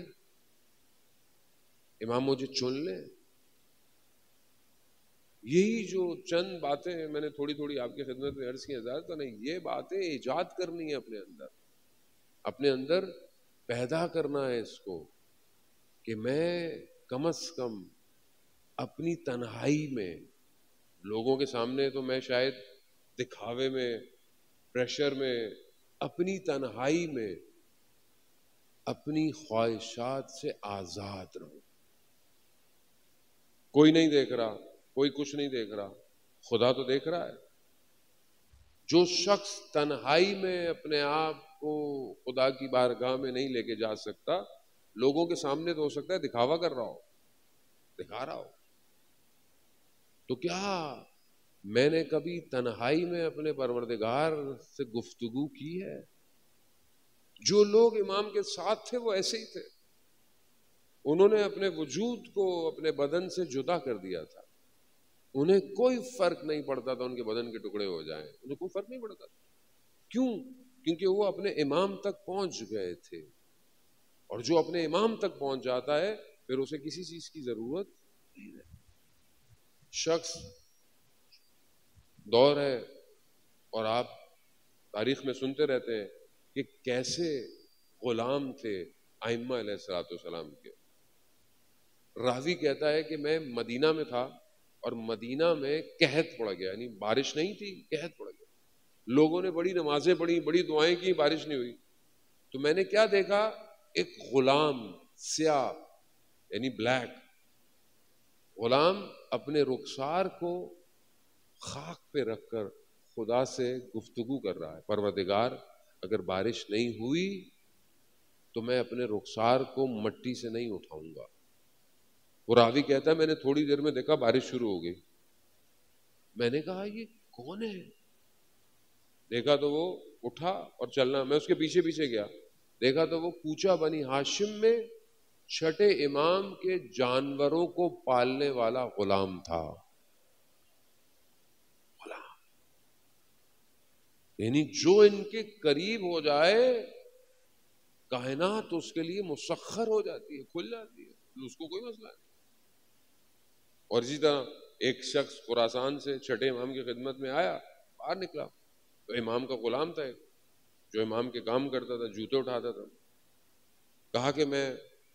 امام مجھے چن لے؟ یہی جو چند باتیں میں نے تھوڑی تھوڑی آپ کی خدمت میں عرض کی حضرت، تو نہیں، یہ باتیں ایجاد کرنی ہے اپنے اندر پیدا کرنا ہے اس کو، کہ میں کم از کم اپنی تنہائی میں، لوگوں کے سامنے تو میں شاید دکھاوے میں، پریشر میں، اپنی تنہائی میں اپنی خواہشات سے آزاد رہوں۔ کوئی نہیں دیکھ رہا، کوئی کچھ نہیں دیکھ رہا، خدا تو دیکھ رہا ہے۔ جو شخص تنہائی میں اپنے آپ کو خدا کی بارگاہ میں نہیں لے کے جا سکتا، لوگوں کے سامنے تو ہو سکتا ہے دکھاوا کر رہا ہو، دکھا رہا ہو۔ تو کیا میں نے کبھی تنہائی میں اپنے پروردگار سے گفتگو کی ہے؟ جو لوگ امام کے ساتھ تھے وہ ایسے ہی تھے، انہوں نے اپنے وجود کو اپنے بدن سے جدا کر دیا تھا، انہیں کوئی فرق نہیں پڑتا تھا ان کے بدن کے ٹکڑے ہو جائیں، انہیں کوئی فرق نہیں پڑتا تھا۔ کیوں؟ کیونکہ وہ اپنے امام تک پہنچ گئے تھے، اور جو اپنے امام تک پہنچ جاتا ہے پھر اسے کسی چیز کی ضرورت نہیں رہتی۔ شخص دور ہے، اور آپ تاریخ میں سنتے رہتے ہیں کہ کیسے غلام تھے ائمہ علیہ الصلوۃ والسلام کے۔ راوی کہتا ہے کہ میں مدینہ میں تھا اور مدینہ میں قحط پڑ گیا، یعنی بارش نہیں تھی، قحط پڑ گیا، لوگوں نے بڑی نمازیں پڑھی، بڑی دعائیں کی، بارش نہیں ہوئی۔ تو میں نے کیا دیکھا؟ ایک غلام سیاہ، یعنی بلیک غلام اپنے رخسار کو خاک پہ رکھ کر خدا سے گفتگو کر رہا ہے، پروردگار اگر بارش نہیں ہوئی تو میں اپنے رخسار کو مٹی سے نہیں اٹھاؤں گا۔ وہ راوی کہتا ہے میں نے تھوڑی دیر میں دیکھا بارش شروع ہو گئی، میں نے کہا یہ کون ہے؟ دیکھا تو وہ اٹھا اور چلنا، میں اس کے پیچھے پیچھے گیا، دیکھا تو وہ کوچہ بنی ہاشم میں چھٹے امام کے جانوروں کو پالنے والا غلام تھا۔ یعنی جو ان کے قریب ہو جائے کائنات اس کے لیے مسخر ہو جاتی ہے، کھل جاتی ہے، اس کو کوئی مسئلہ نہیں۔ اور اسی طرح ایک شخص خراسان سے چھٹے امام کی خدمت میں آیا، باہر نکلا تو امام کا غلام تھا جو امام کے کام کرتا تھا، جوتے اٹھاتا تھا۔ کہا کہ میں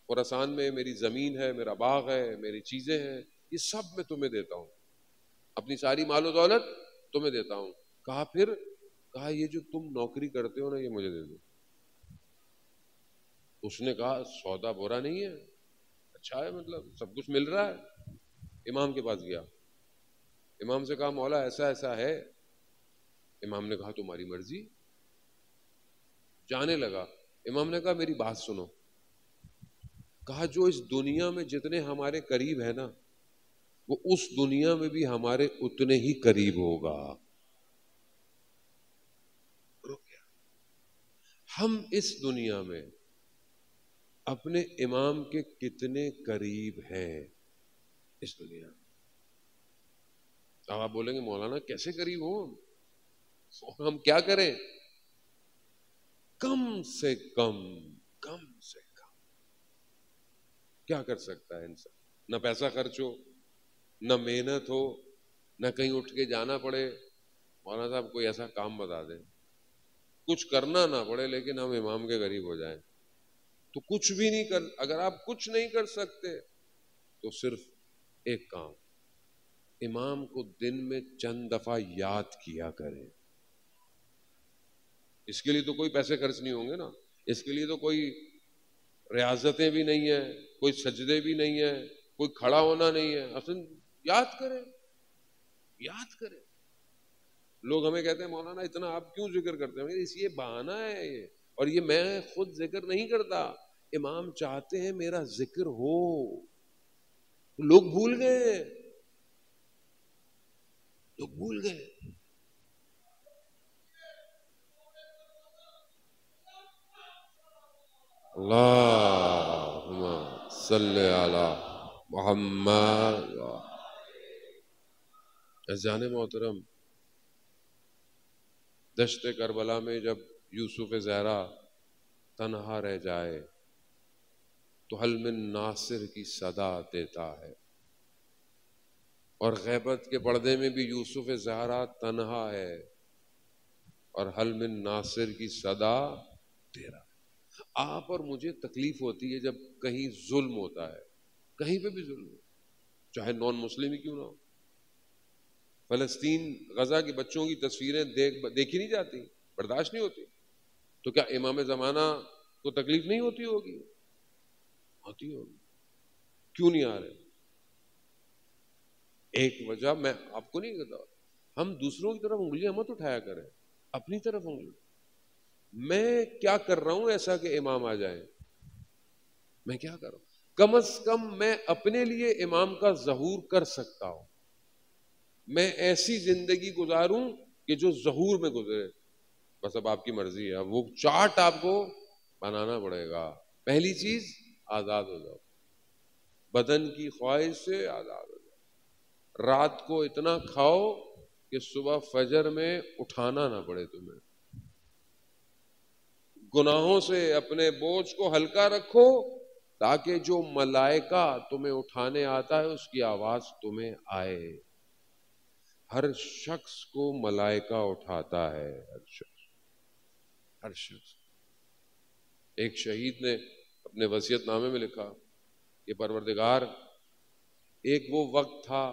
خراسان میں میری زمین ہے، میرا باغ ہے، میری چیزیں ہیں، یہ سب میں تمہیں دیتا ہوں، اپنی ساری مال و دولت تمہیں دیتا ہوں۔ کہا پھر؟ کہا یہ جو تم نوکری کرتے ہو نا یہ مجھے دے دو۔ اس نے کہا سودا برا نہیں ہے، اچھا ہے، مطلب سب کچھ مل رہا ہے۔ امام کے پاس گیا، امام سے کہا مولا ایسا ایسا ہے۔ امام نے کہا تمہاری مرضی۔ جانے لگا، امام نے کہا میری بات سنو۔ کہا جو اس دنیا میں جتنے ہمارے قریب ہے نا وہ اس دنیا میں بھی ہمارے اتنے ہی قریب ہوگا۔ ہم اس دنیا میں اپنے امام کے کتنے قریب ہیں اس دنیا میں؟ اب آپ بولیں گے مولانا کیسے قریب ہوں ہم کیا کریں؟ کم سے کم کیا کر سکتا ہے انسان؟ نہ پیسہ خرچ ہو، نہ محنت ہو، نہ کہیں اٹھ کے جانا پڑے، مولانا صاحب کوئی ایسا کام بتا دیں، کچھ کرنا نہ پڑے لیکن ہم امام کے قریب ہو جائیں۔ تو کچھ بھی نہیں کر، اگر آپ کچھ نہیں کر سکتے تو صرف ایک کام، امام کو دن میں چند دفعہ یاد کیا کریں۔ اس کے لیے تو کوئی پیسے خرچ نہیں ہوں گے نا، اس کے لیے تو کوئی ریاضتیں بھی نہیں ہیں، کوئی سجدے بھی نہیں ہیں، کوئی کھڑا ہونا نہیں ہے، اصل یاد کریں، یاد کریں۔ لوگ ہمیں کہتے ہیں مولانا اتنا آپ کیوں ذکر کرتے ہیں؟ اس یہ بہانہ ہے یہ، اور یہ میں خود ذکر نہیں کرتا، امام چاہتے ہیں میرا ذکر ہو، لوگ بھول گئے، لوگ بھول گئے۔ اللہم صلی علی محمد۔ عزیزان محترم، دشت کربلا میں جب یوسف زہرا تنہا رہ جائے تو حل من ناصر کی صدا دیتا ہے، اور غیبت کے پردے میں بھی یوسف زہرا تنہا ہے اور حل من ناصر کی صدا دے رہا ہے۔ آپ اور مجھے تکلیف ہوتی ہے جب کہیں ظلم ہوتا ہے، کہیں پہ بھی ظلم ہو، چاہے نان مسلم ہی کیوں نہ ہو۔ فلسطین غزہ کے بچوں کی تصویریں دیکھی نہیں جاتی، برداشت نہیں ہوتی، تو کیا امام زمانہ کو تکلیف نہیں ہوتی ہوگی؟ ہوتی ہوگی۔ کیوں نہیں آ رہے؟ ایک وجہ میں آپ کو نہیں کہتا، ہم دوسروں کی طرف انگلیاں مت اٹھایا کریں، اپنی طرف انگلی۔ میں کیا کر رہا ہوں ایسا کہ امام آ جائیں؟ میں کیا کر رہا ہوں؟ کم از کم میں اپنے لیے امام کا ظہور کر سکتا ہوں، میں ایسی زندگی گزاروں کہ جو ظہور میں گزرے۔ بس اب آپ کی مرضی ہے، اب وہ چارٹ آپ کو بنانا پڑے گا۔ پہلی چیز، آزاد ہو جاؤ، بدن کی خواہش سے آزاد ہو جاؤ۔ رات کو اتنا کھاؤ کہ صبح فجر میں اٹھانا نہ پڑے تمہیں۔ گناہوں سے اپنے بوجھ کو ہلکا رکھو تاکہ جو ملائکہ تمہیں اٹھانے آتا ہے اس کی آواز تمہیں آئے۔ ہر شخص کو ملائکہ اٹھاتا ہے، ہر شخص، ہر شخص۔ ایک شہید نے اپنے وصیت نامے میں لکھا کہ پروردگار، ایک وہ وقت تھا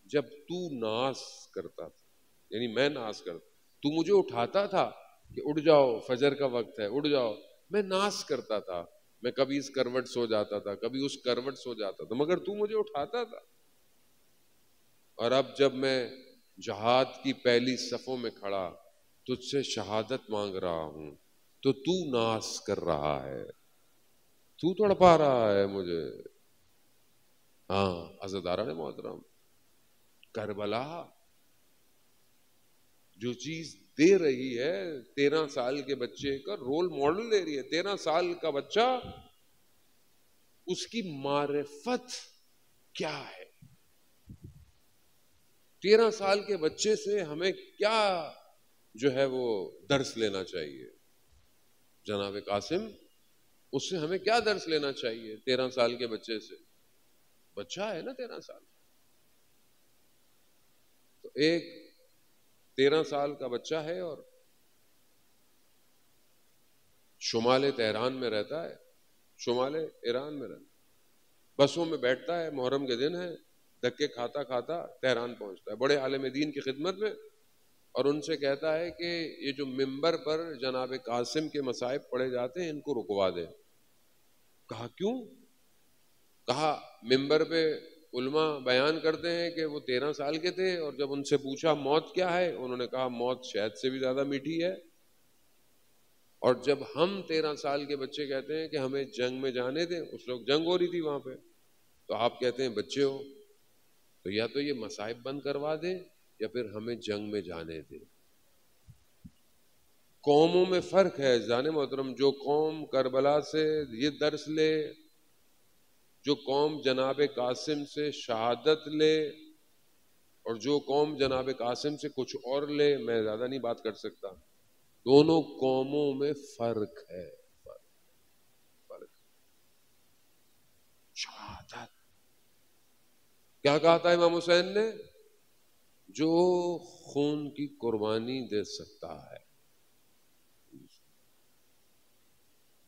جب تو ناز کرتا تھا، یعنی میں ناز کرتا، تو مجھے اٹھاتا تھا کہ اٹھ جاؤ فجر کا وقت ہے، اٹھ جاؤ، میں ناز کرتا تھا، میں کبھی اس کروٹ سو جاتا تھا، کبھی اس کروٹ سو جاتا تھا، مگر تو مجھے اٹھاتا تھا۔ اور اب جب میں جہاد کی پہلی صفوں میں کھڑا تجھ سے شہادت مانگ رہا ہوں تو ناز کر رہا ہے، تو تڑپا رہا ہے مجھے۔ ہاں عزیزان محترم، کربلا جو چیز دے رہی ہے، 13 سال کے بچے کا رول ماڈل دے رہی ہے۔ 13 سال کا بچہ، اس کی معرفت کیا ہے؟ 13 سال کے بچے سے ہمیں کیا جو ہے وہ درس لینا چاہیے؟ جناب قاسم، اس سے ہمیں کیا درس لینا چاہیے 13 سال کے بچے سے؟ بچہ ہے نا 13 سال، تو ایک 13 سال کا بچہ ہے اور شمال تہران میں رہتا ہے، شمال ایران میں رہتا ہے، بسوں میں بیٹھتا ہے، محرم کے دن ہے، دھکے کھاتا کھاتا تہران پہنچتا ہے بڑے عالم دین کی خدمت میں، اور ان سے کہتا ہے کہ یہ جو ممبر پر جناب قاسم کے مصائب پڑھے جاتے ہیں ان کو رکوا دے۔ کہا کیوں؟ کہا ممبر پہ علماء بیان کرتے ہیں کہ وہ 13 سال کے تھے، اور جب ان سے پوچھا موت کیا ہے، انہوں نے کہا موت شہد سے بھی زیادہ میٹھی ہے۔ اور جب ہم 13 سال کے بچے کہتے ہیں کہ ہمیں جنگ میں جانے دیں، اس وقت جنگ ہو رہی تھی وہاں پہ، تو آپ کہتے ہیں بچے ہو، تو یا تو یہ مصائب بند کروا دیں یا پھر ہمیں جنگ میں جانے دیں۔ قوموں میں فرق ہے جان محترم، جو قوم کربلا سے یہ درس لے، جو قوم جناب قاسم سے شہادت لے، اور جو قوم جناب قاسم سے کچھ اور لے، میں زیادہ نہیں بات کر سکتا، دونوں قوموں میں فرق ہے، فرق۔ شہادت کیا کہا تھا امام حسین نے؟ جو خون کی قربانی دے سکتا ہے۔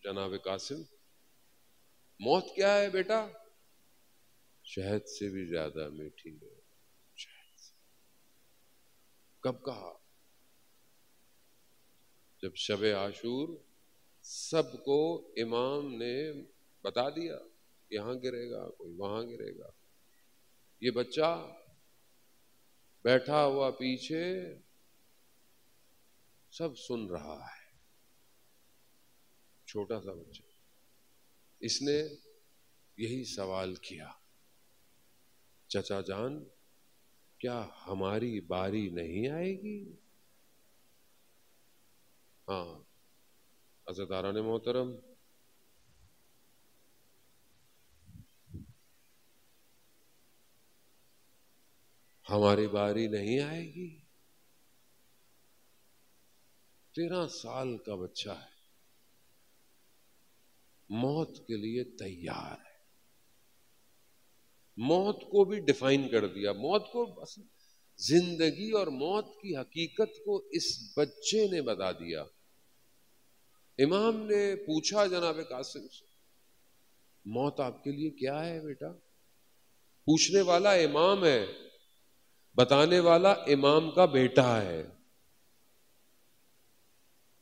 جناب قاسم، موت کیا ہے بیٹا؟ شہد سے بھی زیادہ میٹھی ہے، شہد سے۔ کب کہا؟ جب شب عاشور سب کو امام نے بتا دیا، یہاں گرے گا، کوئی وہاں گرے گا، یہ بچہ بیٹھا ہوا پیچھے سب سن رہا ہے، چھوٹا سا بچہ. اس نے یہی سوال کیا، چچا جان کیا ہماری باری نہیں آئے گی؟ ہاں عزیزداران محترم، ہماری باری نہیں آئے گی. 13 سال کا بچہ ہے، موت کے لیے تیار ہے. موت کو بھی ڈیفائن کر دیا، موت کو بس، زندگی اور موت کی حقیقت کو اس بچے نے بتا دیا. امام نے پوچھا جناب قاسم سے، موت آپ کے لیے کیا ہے بیٹا؟ پوچھنے والا امام ہے، بتانے والا امام کا بیٹا ہے.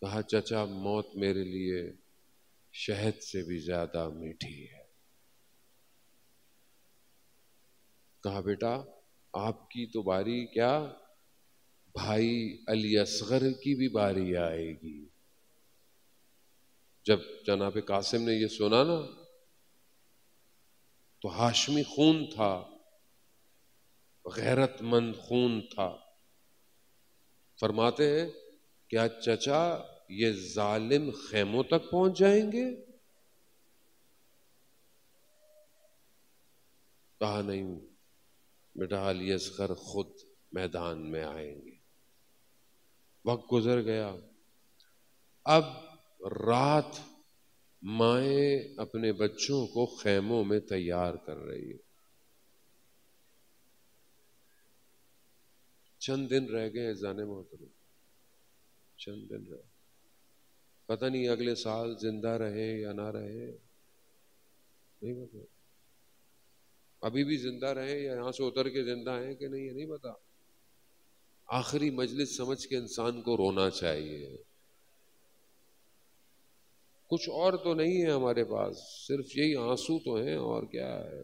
کہا چچا موت میرے لیے شہد سے بھی زیادہ میٹھی ہے. کہا بیٹا آپ کی تو باری کیا، بھائی علی اصغر کی بھی باری آئے گی. جب جناب قاسم نے یہ سنا نا تو ہاشمی خون تھا، غیرت مند خون تھا. فرماتے ہیں کیا چچا یہ ظالم خیموں تک پہنچ جائیں گے؟ کہا نہیں بیٹا، علی اصغر خود میدان میں آئیں گے. وقت گزر گیا. اب رات مائیں اپنے بچوں کو خیموں میں تیار کر رہی ہے. چند دن رہ گئے جانے محترم، چند دن رہ، پتہ نہیں اگلے سال زندہ رہے یا نہ رہے، نہیں پتا. ابھی بھی زندہ رہے یا یہاں سے اتر کے زندہ ہیں کہ نہیں، یہ نہیں پتا. آخری مجلس سمجھ کے انسان کو رونا چاہیے. کچھ اور تو نہیں ہے ہمارے پاس، صرف یہی آنسو تو ہیں، اور کیا ہے.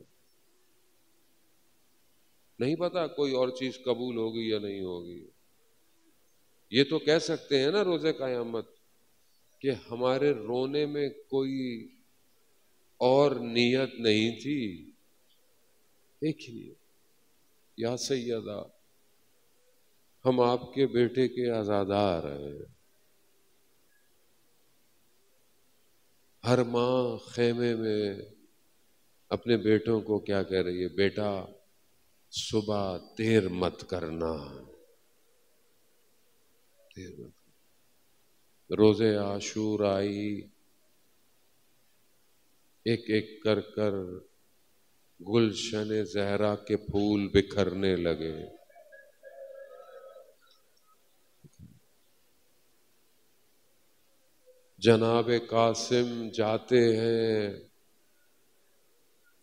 نہیں پتا کوئی اور چیز قبول ہوگی یا نہیں ہوگی. یہ تو کہہ سکتے ہیں نا روز قیامت کہ ہمارے رونے میں کوئی اور نیت نہیں تھی. ایک ہی یا سیدہ ہم آپ کے بیٹے کے عزادار ہیں. ہر ماں خیمے میں اپنے بیٹوں کو کیا کہہ رہی ہے، بیٹا صبح دیر مت کرنا، دیر مت. روز عاشور آئی، ایک ایک کر کر گلشن زہرا کے پھول بکھرنے لگے. جناب قاسم جاتے ہیں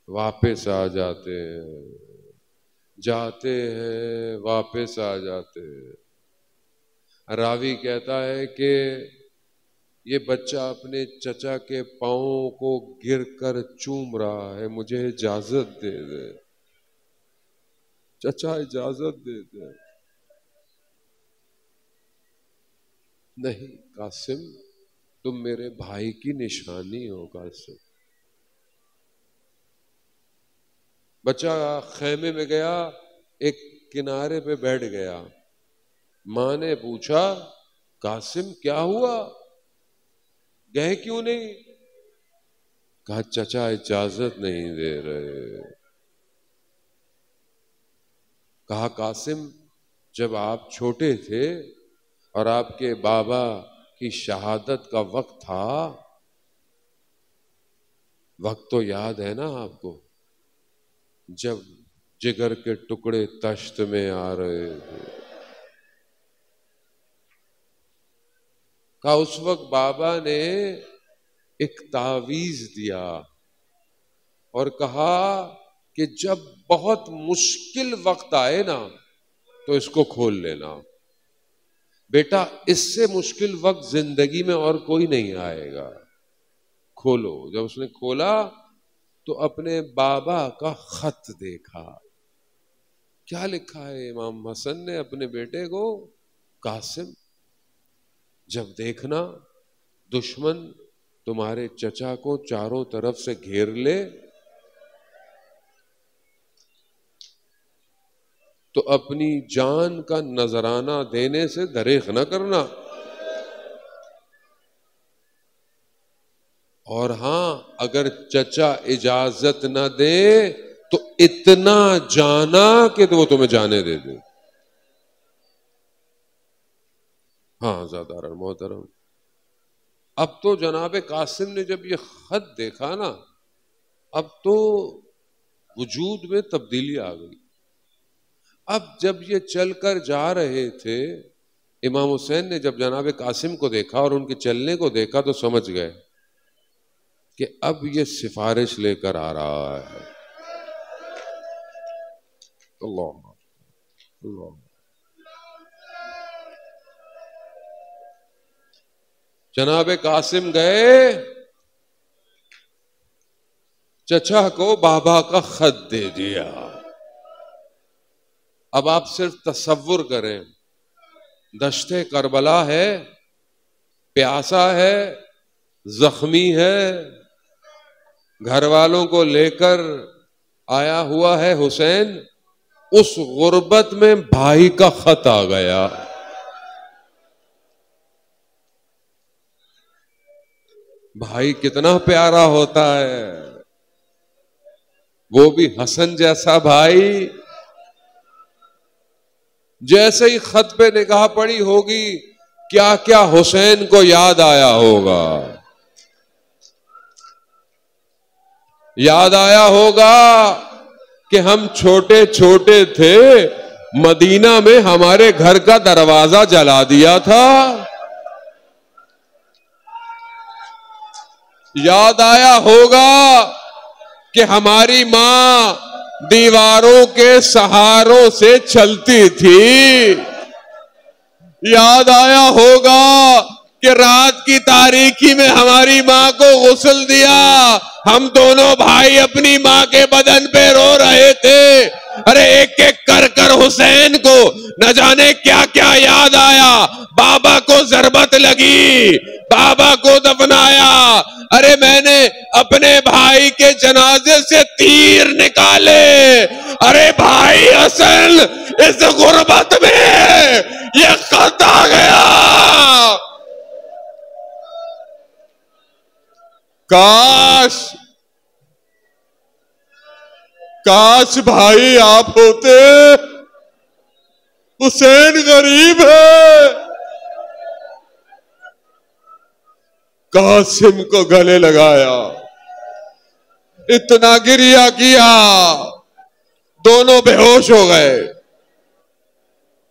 واپس آ جاتے ہیں، جاتے ہیں واپس آ جاتے ہیں. راوی کہتا ہے کہ یہ بچہ اپنے چچا کے پاؤں کو گر کر چوم رہا ہے، مجھے اجازت دے دے، چچا اجازت دے دے. نہیں قاسم تم میرے بھائی کی نشانی ہو. قاسم بچہ خیمے میں گیا، ایک کنارے پہ بیٹھ گیا. ماں نے پوچھا قاسم کیا ہوا، گئے کیوں نہیں؟ کہا چچا اجازت نہیں دے رہے. کہا قاسم جب آپ چھوٹے تھے اور آپ کے بابا کی شہادت کا وقت تھا، وقت تو یاد ہے نا آپ کو، جب جگر کے ٹکڑے تشت میں آ رہے تھے. کہا اس وقت بابا نے ایک تعویذ دیا اور کہا کہ جب بہت مشکل وقت آئے نا تو اس کو کھول لینا. بیٹا اس سے مشکل وقت زندگی میں اور کوئی نہیں آئے گا. کھولو. جب اس نے کھولا تو اپنے بابا کا خط دیکھا. کیا لکھا ہے امام حسن نے اپنے بیٹے کو؟ قاسم، جب دیکھنا دشمن تمہارے چچا کو چاروں طرف سے گھیر لے تو اپنی جان کا نذرانہ دینے سے دریغ نہ کرنا. اور ہاں اگر چچا اجازت نہ دے تو اتنا جانا کہ وہ تمہیں جانے دے دے. ہاں زیادہ محترم، اب تو جناب قاسم نے جب یہ خط دیکھا نا، اب تو وجود میں تبدیلی آ گئی. اب جب یہ چل کر جا رہے تھے، امام حسین نے جب جناب قاسم کو دیکھا اور ان کے چلنے کو دیکھا تو سمجھ گئے کہ اب یہ سفارش لے کر آ رہا ہے. اللہ اللہ. جناب قاسم گئے، چچا کو بابا کا خط دے دیا. اب آپ صرف تصور کریں، دشت کربلا ہے، پیاسا ہے، زخمی ہے، گھر والوں کو لے کر آیا ہوا ہے حسین، اس غربت میں بھائی کا خط آ گیا. بھائی کتنا پیارا ہوتا ہے، وہ بھی حسن جیسا بھائی. جیسے ہی خط پہ نگاہ پڑی ہوگی، کیا کیا حسین کو یاد آیا ہوگا. یاد آیا ہوگا کہ ہم چھوٹے چھوٹے تھے، مدینہ میں ہمارے گھر کا دروازہ جلا دیا تھا. یاد آیا ہوگا کہ ہماری ماں دیواروں کے سہاروں سے چلتی تھی. یاد آیا ہوگا کہ رات کی تاریکی میں ہماری ماں کو غسل دیا، ہم دونوں بھائی اپنی ماں کے بدن پہ رو رہے تھے. ارے ایک ایک کر کر حسین کو نہ جانے کیا کیا یاد آیا. بابا کو ضربت لگی، بابا کو دفنایا. ارے میں نے اپنے بھائی کے جنازے سے تیر نکالے. ارے بھائی حسن، اس غربت میں یہ خط آ گیا. کاش بھائی آپ ہوتے. حسین غریب ہے. قاسم کو گلے لگایا، اتنا گریہ کیا، دونوں بے ہوش ہو گئے.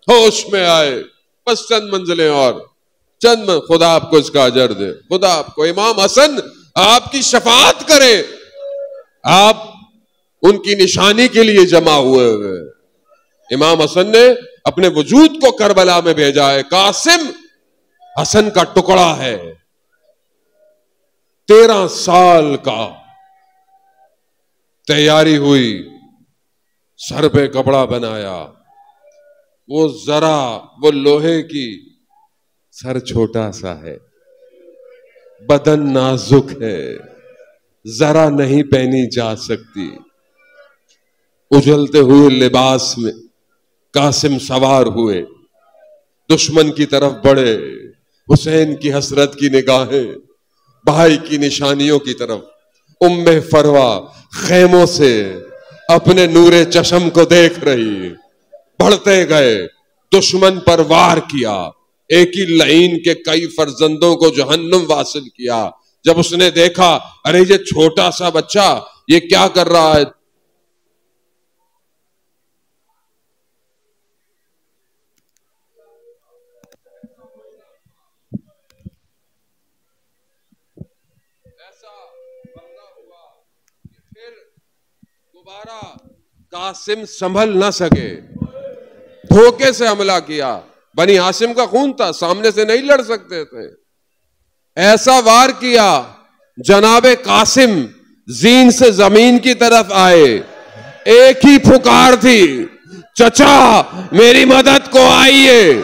ہوش میں آئے، بس چند منزلیں اور خدا آپ کو اس کا اجر دے. خدا آپ کو، امام حسن آپ کی شفاعت کرے. آپ ان کی نشانی کے لیے جمع ہوئے ہوئے. امام حسن نے اپنے وجود کو کربلا میں بھیجا ہے. قاسم حسن کا ٹکڑا ہے. 13 سال کا تیاری ہوئی، سر پہ کپڑا بنایا، وہ ذرا وہ لوہے کی، سر چھوٹا سا ہے، بدن نازک ہے، ذرا نہیں پہنی جا سکتی. اجلتے ہوئے لباس میں قاسم سوار ہوئے، دشمن کی طرف بڑھے. حسین کی حسرت کی نگاہیں بھائی کی نشانیوں کی طرف. ام فروا خیموں سے اپنے نور چشم کو دیکھ رہی. بڑھتے گئے، دشمن پر وار کیا، ایک ہی لعین کے کئی فرزندوں کو جہنم واصل کیا. جب اس نے دیکھا ارے یہ چھوٹا سا بچہ یہ کیا کر رہا ہے، دوبارہ قاسم سنبھل نہ سکے، دھوکے سے حملہ کیا. بنی ہاشم کا خون تھا، سامنے سے نہیں لڑ سکتے تھے. ایسا وار کیا جناب قاسم زین سے زمین کی طرف آئے. ایک ہی پکار تھی، چچا میری مدد کو آئیے.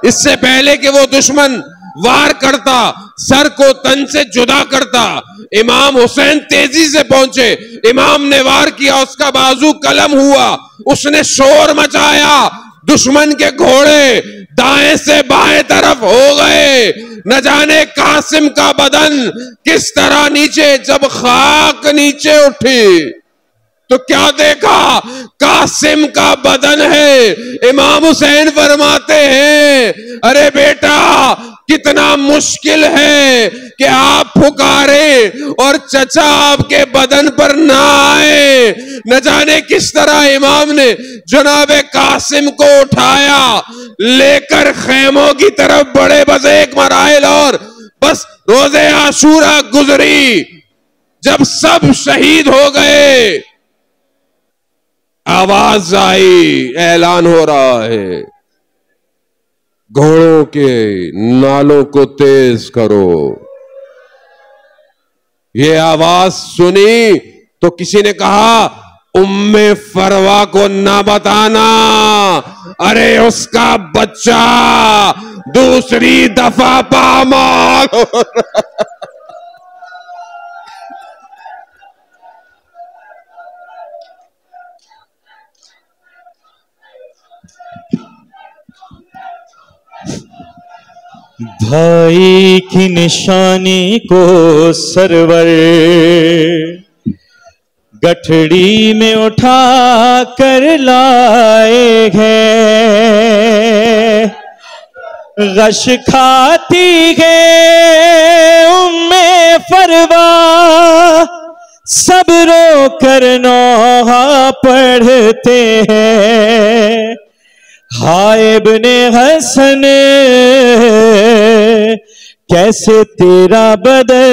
اس سے پہلے کہ وہ دشمن وار کرتا، سر کو تن سے جدا کرتا، امام حسین تیزی سے پہنچے. امام نے وار کیا، اس کا بازو قلم ہوا، اس نے شور مچایا. دشمن کے گھوڑے دائیں سے بائیں طرف ہو گئے. نہ جانے قاسم کا بدن کس طرح نیچے، جب خاک نیچے اٹھی تو کیا دیکھا؟ قاسم کا بدن ہے. امام حسین فرماتے ہیں ارے بیٹا کتنا مشکل ہے کہ آپ پکارے اور چچا آپ کے بدن پر نہ آئے. نہ جانے کس طرح امام نے جناب قاسم کو اٹھایا، لے کر خیموں کی طرف بڑے. بس ایک مراحل اور، بس روز عاشورہ گزری. جب سب شہید ہو گئے آواز آئی، اعلان ہو رہا ہے گھوڑوں کے نالوں کو تیز کرو. یہ آواز سنی تو کسی نے کہا ام فروا کو نہ بتانا، ارے اس کا بچہ دوسری دفعہ پامال ہو رہا. بھائی کی نشانی کو سرور گٹھڑی میں اٹھا کر لائے ہیں. غش کھاتی ہے ام فروا، سب رو کر نوحہ پڑھتے ہیں. ہائے ابن حسن کیسے تیرا بدن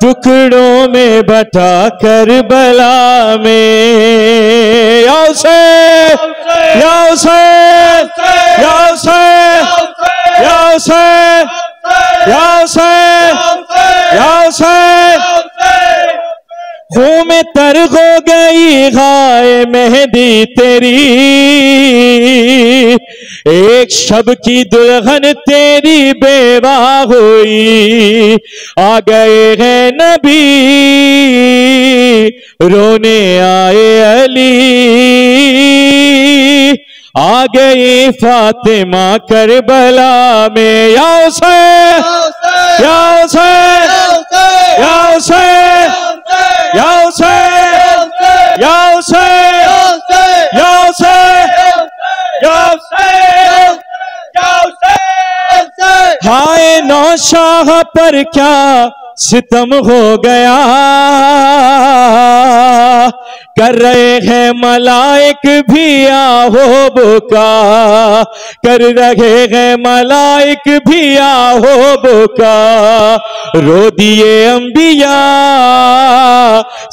ٹکڑوں میں بٹا کربلا میں. یا حسین یا حسین یا حسین یا حسین یا حسین یا حسین. ہوں میں تر ہو گئی ہائے مہندی تیری، ایک شب کی دلہن تیری بیوہ ہوئی. آ گئے ہیں نبی رونے آئے علی، آ گئی فاطمہ کربلا میں. یا حسین یا حسین یا حسین یا حسین یا حسین یا حسین یا حسین یا حسین. ہائے نوشاہ پر کیا ستم ہو گیا، کر رہے ہیں ملائک بھی آہو بکا، کر رہے ہیں ملائک بھی آہو بکا. رو دیے انبیاء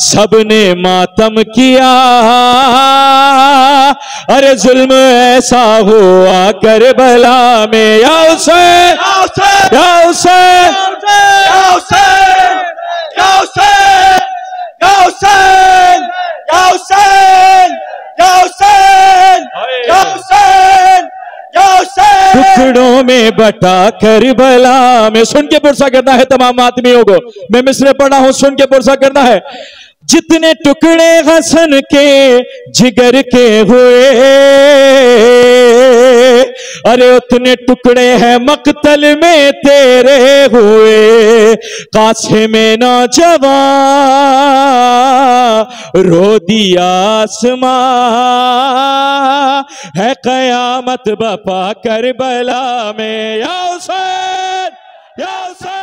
سب نے ماتم کیا، ارے ظلم ایسا ہوا کربلا میں. یا حسین یا حسین یا حسین یا حسین یا حسین یا حسین یا حسین یا حسین یا حسین. ٹکڑوں میں بٹا کربلا میں. سن کے پرسہ کرنا ہے تمام آدمیوں کو، میں مصرع پڑھا ہوں، سن کے پرسہ کرنا ہے. جتنے ٹکڑے حسن کے جگر کے ہوئے، ارے اتنے ٹکڑے ہیں مقتل میں تیرے ہوئے. قاسم نوجوان رو دیا آسماں، ہے قیامت بپا کربلا میں. یا حسین یا حسین